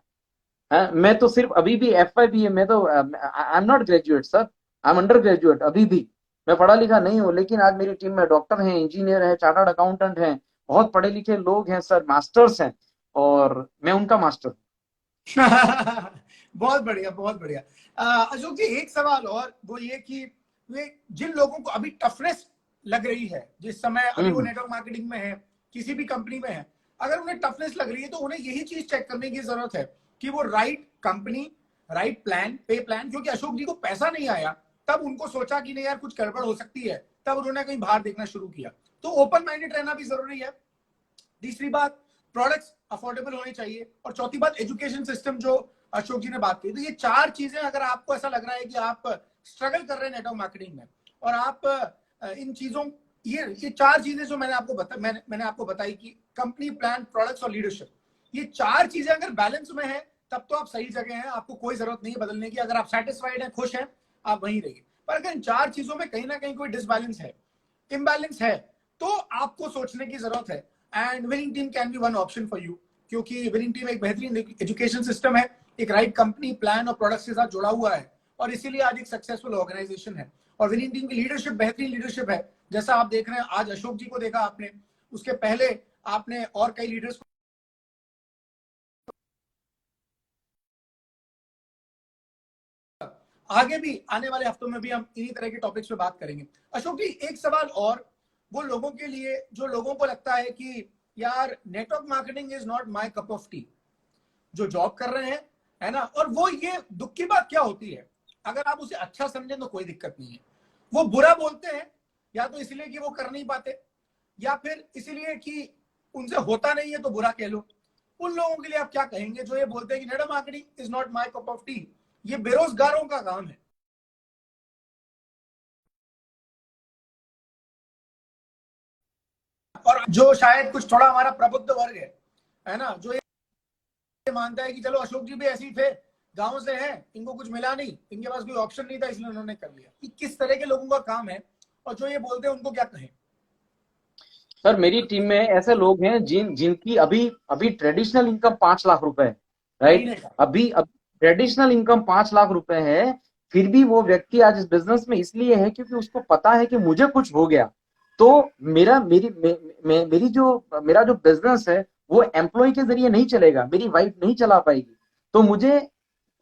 है? मैं तो सिर्फ अभी भी FY BA, मैं तो I am not graduate sir, I am under graduate अभी भी। मैं पढ़ा लिखा नहीं हूँ, लेकिन आज मेरी टीम में डॉक्टर हैं, इंजीनियर हैं, चार्टर्ड अकाउंटेंट हैं, बहुत पढ़े लिखे लोग हैं सर, मास्टर्स हैं, और मैं उनका मास्टर हूँ। बहुत बढ़िया, बहुत बढ़िया। अशोक जी, एक सवाल और, वो ये कि वे जिन लोगों को अभी टफनेस लग रही है, जिस समय अभी वो नेटवर्क मार्केटिंग में है, किसी भी कंपनी में है, अगर उन्हें टफनेस लग रही है तो उन्हें यही चीज चेक करने की जरूरत है कि वो राइट कंपनी, राइट प्लान, पे प्लान। क्योंकि अशोक जी को पैसा नहीं आया तब उनको सोचा कि नहीं यार कुछ गड़बड़ हो सकती है, तब उन्होंने कहीं बाहर देखना शुरू किया। तो ओपन माइंडेड रहना भी जरूरी है। तीसरी बात, प्रोडक्ट्स अफोर्डेबल होने चाहिए। और चौथी बात, एजुकेशन सिस्टम, जो अशोक जी ने बात की। तो ये 4 चीजें, अगर आपको ऐसा लग रहा है कि आप स्ट्रगल कर रहे हैं नेटवर्क मार्केटिंग में, और आप इन चीजों, ये 4 चीजें जो मैंने आपको मैंने आपको बताई कि कंपनी, प्लान, प्रोडक्ट्स और लीडरशिप, ये 4 चीजें अगर बैलेंस में है तब तो आप सही जगह हैं, आपको कोई जरूरत नहीं है बदलने की। अगर आप सेटिस्फाइड हैं, खुश हैं, आप वहीं रहिए। पर अगर इन 4 चीजों में कहीं ना कहीं कोई डिसबैलेंस है, इम्बैलेंस है, तो आपको सोचने की जरूरत है। And winning team can be one option for you, क्योंकि विनिंग टीम एक बेहतरीन एजुकेशन सिस्टम है, एक राइट कंपनी, प्लान और प्रोडक्ट्स के साथ जुड़ा हुआ है, और इसीलिए आज एक सक्सेसफुल ऑर्गेनाइजेशन है। और विनिंग टीम की लीडरशिप बेहतरीन लीडरशिप है, जैसा आप देख रहे हैं। आज अशोक जी को देखा आपने, उसके पहले आपने और कई लीडर्स को, आगे भी आने वाले हफ्तों में भी हम इन्हीं तरह के टॉपिक्स पे बात करेंगे। अशोक जी, एक सवाल और, वो लोगों के लिए जो लोगों को लगता है कि यार network marketing is not my cup of T, जो जॉब कर रहे हैं, है ना, और वो, ये दुख की बात क्या होती है, अगर आप उसे अच्छा समझें तो कोई दिक्कत नहीं है, वो बुरा बोलते हैं, या तो इसलिए कि वो कर नहीं पाते, या फिर इसलिए कि उनसे होता नहीं है तो बुरा कह लो। उन लोगों के लिए आप क्या कहेंगे जो ये बोलते हैं कि network marketing is not my cup of T, ये बेरोजगारों का काम है? और जो शायद कुछ थोड़ा हमारा प्रबुद्ध वर्ग है ना, जो ये मानता है कि चलो अशोक जी भी ऐसे ही थे, गांव से हैं, इनको कुछ मिला नहीं, इनके पास कोई ऑप्शन नहीं था इसलिए उन्होंने कर लिया, कि किस तरह के लोगों का काम है, और जो ये बोलते हैं उनको क्या कहें? सर मेरी टीम में ऐसे लोग हैं जिनकी अभी अभी ट्रेडिशनल इनकम 5 लाख रुपए है, राइट? महीने का? अभी ट्रेडिशनल इनकम 5 लाख रुपए है, फिर भी वो व्यक्ति आज इस बिजनेस में इसलिए है क्योंकि उसको पता है कि मुझे कुछ हो गया तो मेरा मेरी मे, मे, मेरी जो मेरा जो बिजनेस है वो एम्प्लॉय के जरिए नहीं चलेगा, मेरी वाइफ नहीं चला पाएगी, तो मुझे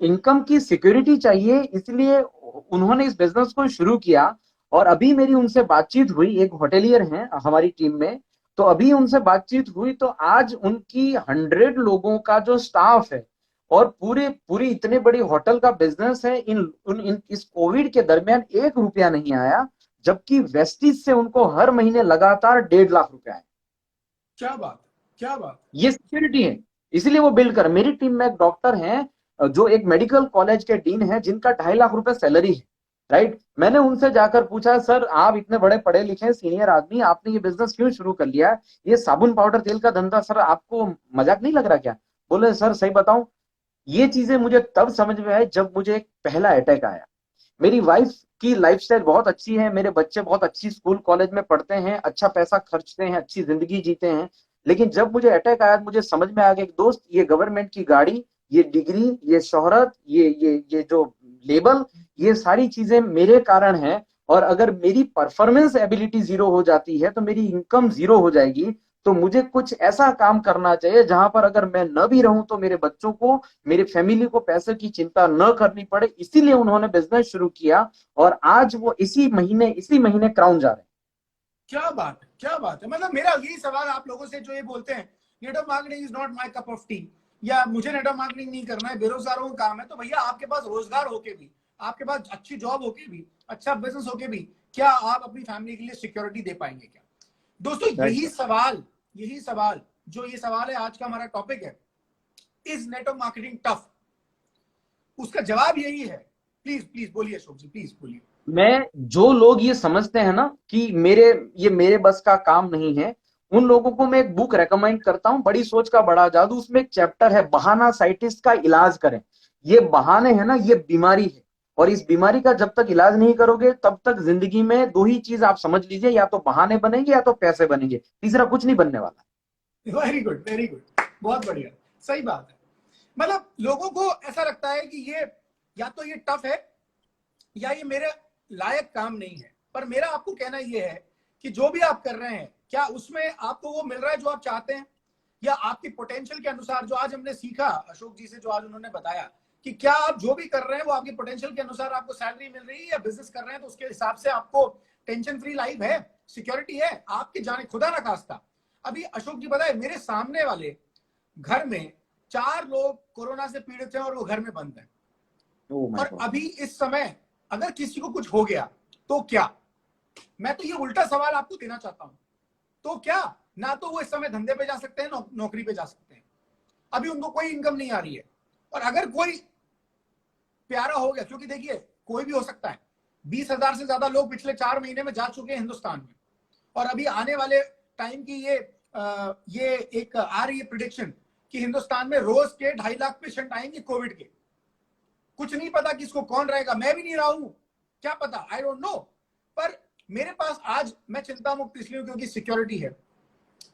इनकम की सिक्योरिटी चाहिए, इसलिए उन्होंने इस बिजनेस को शुरू किया। और अभी मेरी उनसे बातचीत हुई, एक होटेलियर हैं हमारी टीम में, तो अभी उनसे बातचीत हुई तो आज उनकी 100 लोगों का जो स्टाफ है, और पूरे पूरी इतने बड़ी होटल का बिजनेस है, इस कोविड के दरमियान 1 रुपया नहीं आया, जबकि वेस्टिज से उनको हर महीने लगातार 1.5 लाख रुपए आए। क्या बात, क्या बात। ये सिक्योरिटी है, इसीलिए वो बिल्ड कर। मेरी टीम में एक डॉक्टर हैं जो एक मेडिकल कॉलेज के डीन है, जिनका 2.5 लाख रुपए सैलरी है, राइट। मैंने उनसे जाकर पूछा, सर आप इतने बड़े पढ़े लिखे सीनियर आदमी, आपने ये बिजनेस क्यों शुरू कर लिया? ये साबुन पाउडर तेल का धंधा, सर आपको मजाक नहीं लग रहा क्या? बोले सर सही बताऊं, ये चीजें मुझे तब समझ में आई जब मुझे एक पहला अटैक आया। मेरी वाइफ की लाइफस्टाइल बहुत अच्छी है, मेरे बच्चे बहुत अच्छी स्कूल कॉलेज में पढ़ते हैं, अच्छा पैसा खर्चते हैं, अच्छी जिंदगी जीते हैं। लेकिन जब मुझे अटैक आया, मुझे समझ में आ गया कि दोस्त, ये गवर्नमेंट की गाड़ी, ये डिग्री, ये शोहरत, ये जो लेबल, ये सारी चीजें मेरे कारण हैं। और अगर मेरी परफॉर्मेंस एबिलिटी जीरो हो जाती है तो मेरी इनकम जीरो हो जाएगी। तो मुझे कुछ ऐसा काम करना चाहिए जहां पर अगर मैं न भी रहूं तो मेरे बच्चों को, मेरी फैमिली को पैसे की चिंता न करनी पड़े। इसीलिए उन्होंने बिजनेस शुरू किया और आज वो इसी महीने क्राउन जा रहे हैं। क्या बात है, क्या बात है। मतलब मेरा यही सवाल आप लोगों से जो ये बोलते हैं network marketing is not my cup of T, या मुझे नेटवर्क मार्केटिंग नहीं करना है, बेरोजगारों का काम है, तो भैया आपके पास रोजगार होके भी, आपके पास अच्छी जॉब होके भी, अच्छा बिजनेस होके भी, क्या आप अपनी फैमिली के लिए सिक्योरिटी दे पाएंगे क्या? दोस्तों राइट सर। यही सवाल जो ये सवाल है, आज का हमारा टॉपिक है, इज नेटवर्क मार्केटिंग टफ? उसका जवाब यही है। प्लीज प्लीज बोलिए अशोक जी, प्लीज बोलिए। मैं, जो लोग ये समझते हैं ना कि मेरे बस का काम नहीं है, उन लोगों को मैं एक बुक रेकमेंड करता हूं, बड़ी सोच का बड़ा जादू। उसमें एक चैप्टर है, बहाना साइटिस्ट का इलाज करें। ये बहाने है ना, ये बीमारी है। और इस बीमारी का जब तक इलाज नहीं करोगे तब तक जिंदगी में दो ही चीज आप समझ लीजिए, या तो बहाने बनेंगे या तो पैसे बनेंगे, तीसरा कुछ नहीं बनने वाला। वेरी गुड, वेरी गुड, बहुत बढ़िया, सही बात है। मतलब लोगों को ऐसा लगता है कि ये या तो ये टफ है या ये मेरे लायक काम नहीं है। पर मेरा आपको कहना ये है कि जो भी आप कर रहे हैं, क्या उसमें आपको वो मिल रहा है जो आप चाहते हैं, या आपकी पोटेंशियल के अनुसार? जो आज हमने सीखा अशोक जी से, जो आज उन्होंने बताया कि क्या आप जो भी कर रहे हैं वो आपकी पोटेंशियल के अनुसार आपको सैलरी मिल रही है, या बिजनेस कर रहे हैं तो उसके हिसाब से आपको टेंशन फ्री लाइफ है, सिक्योरिटी है आपके, जाने खुदा ना खास्ता। अभी अशोक जी बताए, मेरे सामने वाले घर में 4 लोग कोरोना से पीड़ित हैं और वो घर में बंद हैं। ओह माय और गॉड। अभी इस समय अगर किसी को कुछ हो गया तो क्या? मैं तो ये उल्टा सवाल आपको देना चाहता हूं, तो क्या? ना तो वो इस समय धंधे पे जा सकते हैं, नौकरी पे जा सकते हैं, अभी उनको कोई इनकम नहीं आ रही है। और अगर कोई प्यारा हो गया, क्योंकि देखिए कोई भी हो सकता है, 20,000 से ज्यादा लोग पिछले 4 महीने में जा चुके हैं हिंदुस्तान में। और अभी आने वाले टाइम की ये एक आ रही है प्रिडिक्शन कि हिंदुस्तान में रोज के 2.5 लाख पेशेंट आएंगे कोविड के। कुछ नहीं पता किसको कौन रहेगा, मैं भी नहीं रहा हूं, क्या पता, आई डोंट नो। पर मेरे पास आज मैं चिंता मुक्त इसलिए हूं क्योंकि सिक्योरिटी है,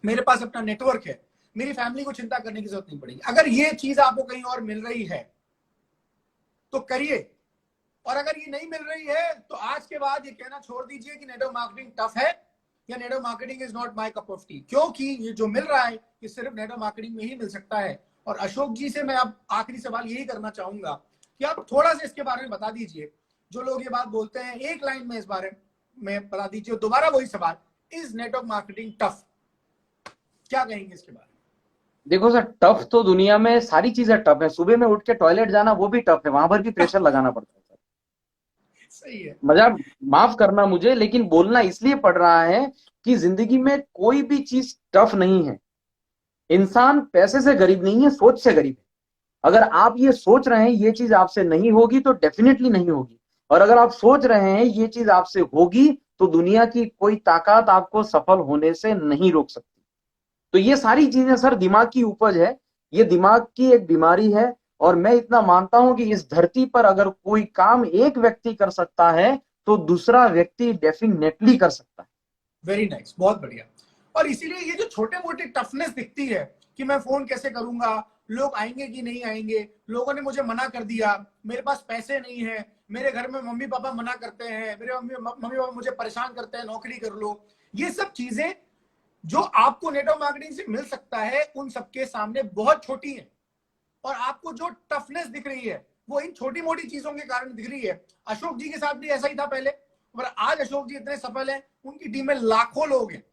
मेरे पास अपना नेटवर्क है, मेरी फैमिली को चिंता करने की जरूरत नहीं पड़ेगी। अगर ये चीज आपको कहीं और मिल रही है तो करिए, और अगर ये नहीं मिल रही है तो आज के बाद ये कहना छोड़ दीजिए कि नेटवर्क मार्केटिंग टफ है या network marketing is not my cup of T, क्योंकि ये जो मिल रहा है ये सिर्फ नेटवर्क मार्केटिंग में ही मिल सकता है। और अशोक जी से मैं अब आखिरी सवाल यही करना चाहूंगा कि आप थोड़ा सा इसके बारे में बता दीजिए। जो लोग ये बात बोलते हैं, एक लाइन में इस बारे में बता दीजिए। दोबारा वही सवाल, इज नेटवर्क मार्केटिंग टफ? क्या कहेंगे इसके बारे देखो सर, टफ तो दुनिया में सारी चीजें टफ है। सुबह में उठ के टॉयलेट जाना वो भी टफ है, वहां पर भी प्रेशर लगाना पड़ता है सर। में? सही है। मजाक, माफ करना मुझे, लेकिन बोलना इसलिए पड़ रहा है कि जिंदगी में कोई भी चीज टफ नहीं है। इंसान पैसे से गरीब नहीं है, सोच से गरीब है। अगर आप ये सोच रहे हैं ये चीज आपसे नहीं होगी तो डेफिनेटली नहीं होगी। और अगर आप सोच रहे हैं ये चीज आपसे होगी तो दुनिया की कोई ताकत आपको सफल होने से नहीं रोक सकती। तो ये सारी चीजें सर दिमाग की उपज है, ये दिमाग की एक बीमारी है। और मैं इतना मानता हूं कि इस धरती पर अगर कोई काम एक व्यक्ति कर सकता है तो दूसरा व्यक्ति डेफिनेटली कर सकता है। वेरी नाइस, बहुत बढ़िया। और इसीलिए ये जो छोटे मोटे टफनेस दिखती है कि मैं फोन कैसे करूंगा, लोग आएंगे कि नहीं आएंगे, लोगों ने मुझे मना कर दिया, मेरे पास पैसे नहीं है, मेरे घर में मम्मी पापा मना करते हैं, मेरे मम्मी पापा मुझे परेशान करते हैं, नौकरी कर लो, ये सब चीजें जो आपको नेटवर्क मार्केटिंग से मिल सकता है उन सबके सामने बहुत छोटी है। और आपको जो टफनेस दिख रही है वो इन छोटी मोटी चीजों के कारण दिख रही है। अशोक जी के साथ भी ऐसा ही था पहले, पर आज अशोक जी इतने सफल हैं, उनकी टीम में लाखों लोग हैं।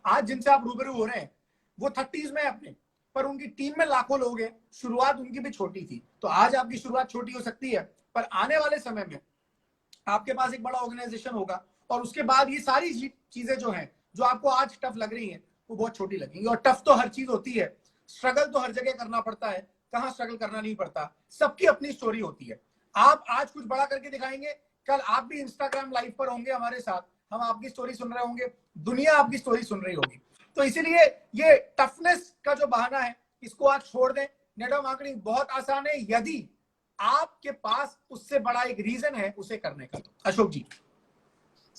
आज जिनसे आप रूबरू हो रहे हैं वो 30s में अपने, पर उनकी टीम में लाखों लोग हैं। शुरुआत उनकी भी छोटी थी, तो आज आपकी शुरुआत छोटी हो सकती है, पर आने वाले समय में आपके पास एक बड़ा ऑर्गेनाइजेशन होगा और उसके बाद ये सारी चीजें जो हैं, जो आपको आज टफ लग रही हैं, वो बहुत छोटी लगेंगी। और टफ तो हर चीज होती है, स्ट्रगल तो हर जगह करना पड़ता है, कहां स्ट्रगल करना नहीं पड़ता। सबकी अपनी स्टोरी होती है। आप आज कुछ बड़ा करके दिखाएंगे, कल आप भी इंस्टाग्राम लाइव पर होंगे हमारे साथ, हम आपकी स्टोरी सुन रहे होंगे, दुनिया आपकी स्टोरी सुन रही होगी। तो इसीलिए ये टफनेस का जो बहाना है इसको आज छोड़ दें। नेटवर्क मार्केटिंग बहुत आसान है यदि आपके पास उससे बड़ा एक रीजन है उसे करने का। अशोक जी।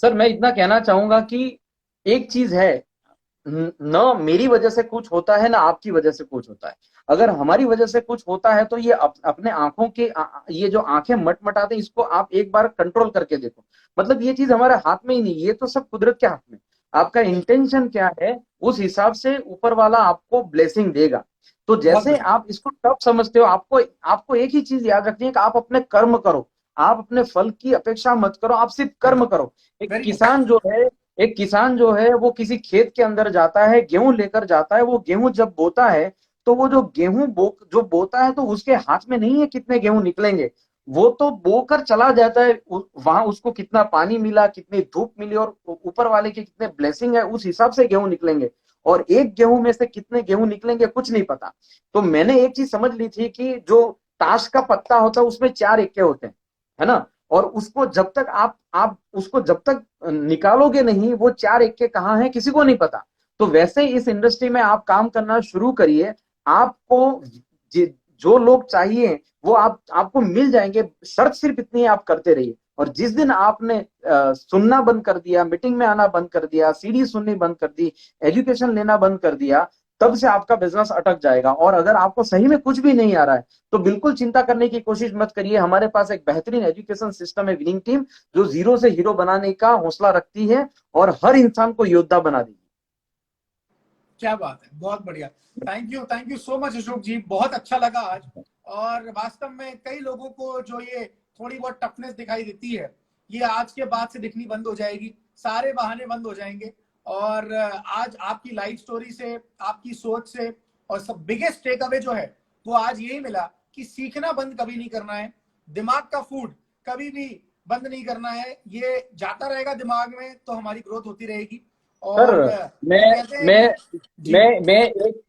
सर मैं इतना कहना चाहूंगा कि एक चीज है, न मेरी वजह से कुछ होता है ना आपकी वजह से कुछ होता है। अगर हमारी वजह से कुछ होता है तो ये अपने आंखों के ये जो आंखें मटमटाते हैं इसको आप एक बार कंट्रोल करके देखो। मतलब ये चीज हमारे हाथ में ही नहीं, ये तो सब कुदरत के हाथ में। आपका इंटेंशन क्या है उस हिसाब से ऊपर वाला आपको ब्लेसिंग देगा। तो जैसे आप इसको टफ समझते हो, आपको आपको एक ही चीज याद रखनी है कि आप अपने कर्म करो, आप अपने फल की अपेक्षा मत करो, आप सिर्फ कर्म करो। एक किसान जो है एक किसान जो है वो किसी खेत के अंदर जाता है, गेहूं लेकर जाता है, वो गेहूं जब बोता है तो वो जो गेहूं जो बोता है तो उसके हाथ में नहीं है कितने गेहूं निकलेंगे, वो तो बोकर चला जाता है। वहां उसको कितना पानी मिला, कितनी धूप मिली और ऊपर वाले के कितने ब्लेसिंग है, उस हिसाब से गेहूं निकलेंगे। और एक गेहूं में से कितने गेहूं निकलेंगे कुछ नहीं पता। तो मैंने एक चीज समझ ली थी कि जो ताश का पत्ता होता है उसमें 4 इक्के होते हैं, है ना। और उसको जब तक आप उसको जब तक निकालोगे नहीं, वो 4 इक्के कहाँ हैं किसी को नहीं पता। तो वैसे ही इस इंडस्ट्री में आप काम करना शुरू करिए। आपको जो लोग चाहिए वो आपको मिल जाएंगे। शर्त सिर्फ इतनी है, आप करते रहिए। और जिस दिन आपने सुनना बंद कर दिया, मीटिंग में आना बंद कर दिया, सीडी सुननी बंद कर दी, एजुकेशन लेना बंद कर दिया, तब से आपका बिजनेस अटक जाएगा। और अगर आपको सही में कुछ भी नहीं आ रहा है तो बिल्कुल चिंता करने की कोशिश मत करिए। हमारे पास एक बेहतरीन एजुकेशन सिस्टम है, विनिंग टीम, जो जीरो से हीरो बनाने का हौसला रखती है और हर इंसान को योद्धा बना देगी। क्या बात है, बहुत बढ़िया। Thank you so much Ashok ji, बहुत अच्छा लगा आज। और वास्तव में कई लोगों को जो ये थोड़ी बहुत टफनेस दिखाई देती है, ये आज के बाद से दिखनी बंद हो जाएगी, सारे बहाने बंद हो जाएंगे। और आज आपकी लाइफ स्टोरी से, आपकी सोच से, और सब बिगेस्ट टेक अवे जो है वो आज यही मिला कि सीखना बंद कभी नहीं करना है, दिमाग का फूड कभी भी बंद नहीं करना है। ये जाता रहेगा दिमाग में तो हमारी ग्रोथ होती रहेगी। सर और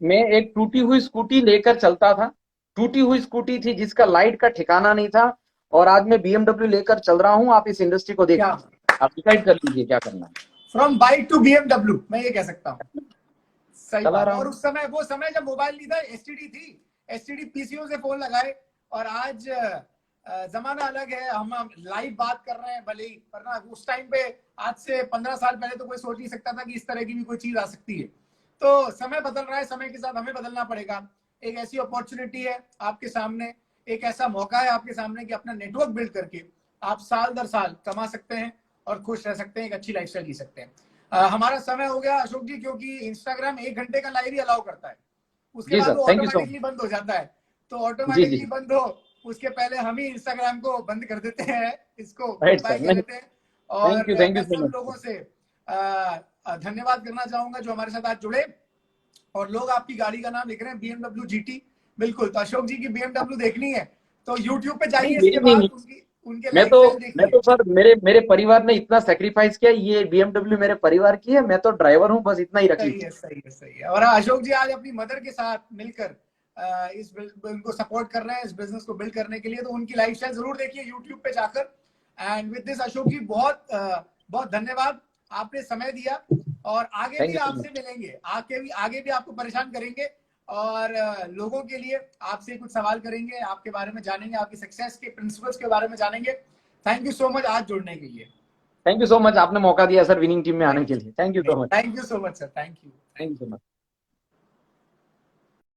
मैं एक टूटी हुई स्कूटी लेकर चलता था। टूटी हुई स्कूटी थी जिसका लाइट का ठिकाना नहीं था, और आज मैं बीएमडब्ल्यू लेकर चल रहा हूं। आप इस इंडस्ट्री को देखिए, आप डिसाइड कर लीजिए क्या करना है। फ्रॉम बाइक टू बीएमडब्ल्यू, मैं ये कह सकता हूँ। सही चला बात। रहा और हूं। उस समय, वो समय जब मोबाइल नहीं था, एसटीडी थी, एसटीडी पीसीओ से फोन लगाए। और आज जमाना अलग है, हम लाइव बात कर रहे हैं भले ही, वरना उस टाइम पे आज से 15 साल पहले तो कोई सोच नहीं सकता था कि इस तरह की भी कोई चीज आ सकती है। तो समय बदल रहा है, समय के साथ हमें बदलना पड़ेगा। एक ऐसी अपॉर्चुनिटी है आपके सामने, एक ऐसा मौका है आपके सामने कि अपना नेटवर्क बिल्ड करके आप साल दर साल कमा सकते हैं और खुश रह सकते हैं, एक अच्छी लाइफस्टाइल जी सकते हैं। हमारा समय हो गया अशोक जी, क्योंकि इंस्टाग्राम 1 घंटे का लाइव ही अलाउ करता है, उसके बाद वो ऑटोमेटिकली बंद हो जाता है। तो ऑटोमेटिकली बंद हो उसके पहले हम ही इंस्टाग्राम को बंद कर देते हैं, इसको बाय कह देते हैं। और मैं सब लोगों से धन्यवाद करना चाहूंगा जो हमारे साथ आज जुड़े। और लोग आपकी गाड़ी का नाम लिख रहे हैं BMW GT। बिल्कुल, तो अशोक जी की BMW देखनी है तो यूट्यूब पे जाइए, इसके बाद उनके लाइफस्टाइल देखिए। मैं तो सर मेरे परिवार ने इतना सेक्रीफाइस किया, ये बीएमडब्ल्यू मेरे परिवार की है, मैं तो ड्राइवर हूँ, बस इतना ही रख लीजिए। सही है। और अशोक जी आज अपनी मदर के साथ मिलकर इस उनको सपोर्ट कर रहे हैं इस बिजनेस को बिल्ड करने के लिए, तो उनकी लाइफस्टाइल जरूर देखिए यूट्यूब पे जाकर। And with this Ashok ji बहुत बहुत धन्यवाद, आपने समय दिया। और आगे भी आपसे मिलेंगे, आगे भी आपको परेशान करेंगे और लोगों के लिए आपसे कुछ सवाल करेंगे, आपके बारे में जानेंगे, आपकी सक्सेस के प्रिंसिपल्स के बारे में जानेंगे। थैंक यू सो मच आज जुड़ने के लिए। थैंक यू सो मच, आपने मौका दिया सर विनिंग टीम में आने के लिए। Thank you so much. Thank you so much sir, thank you so much.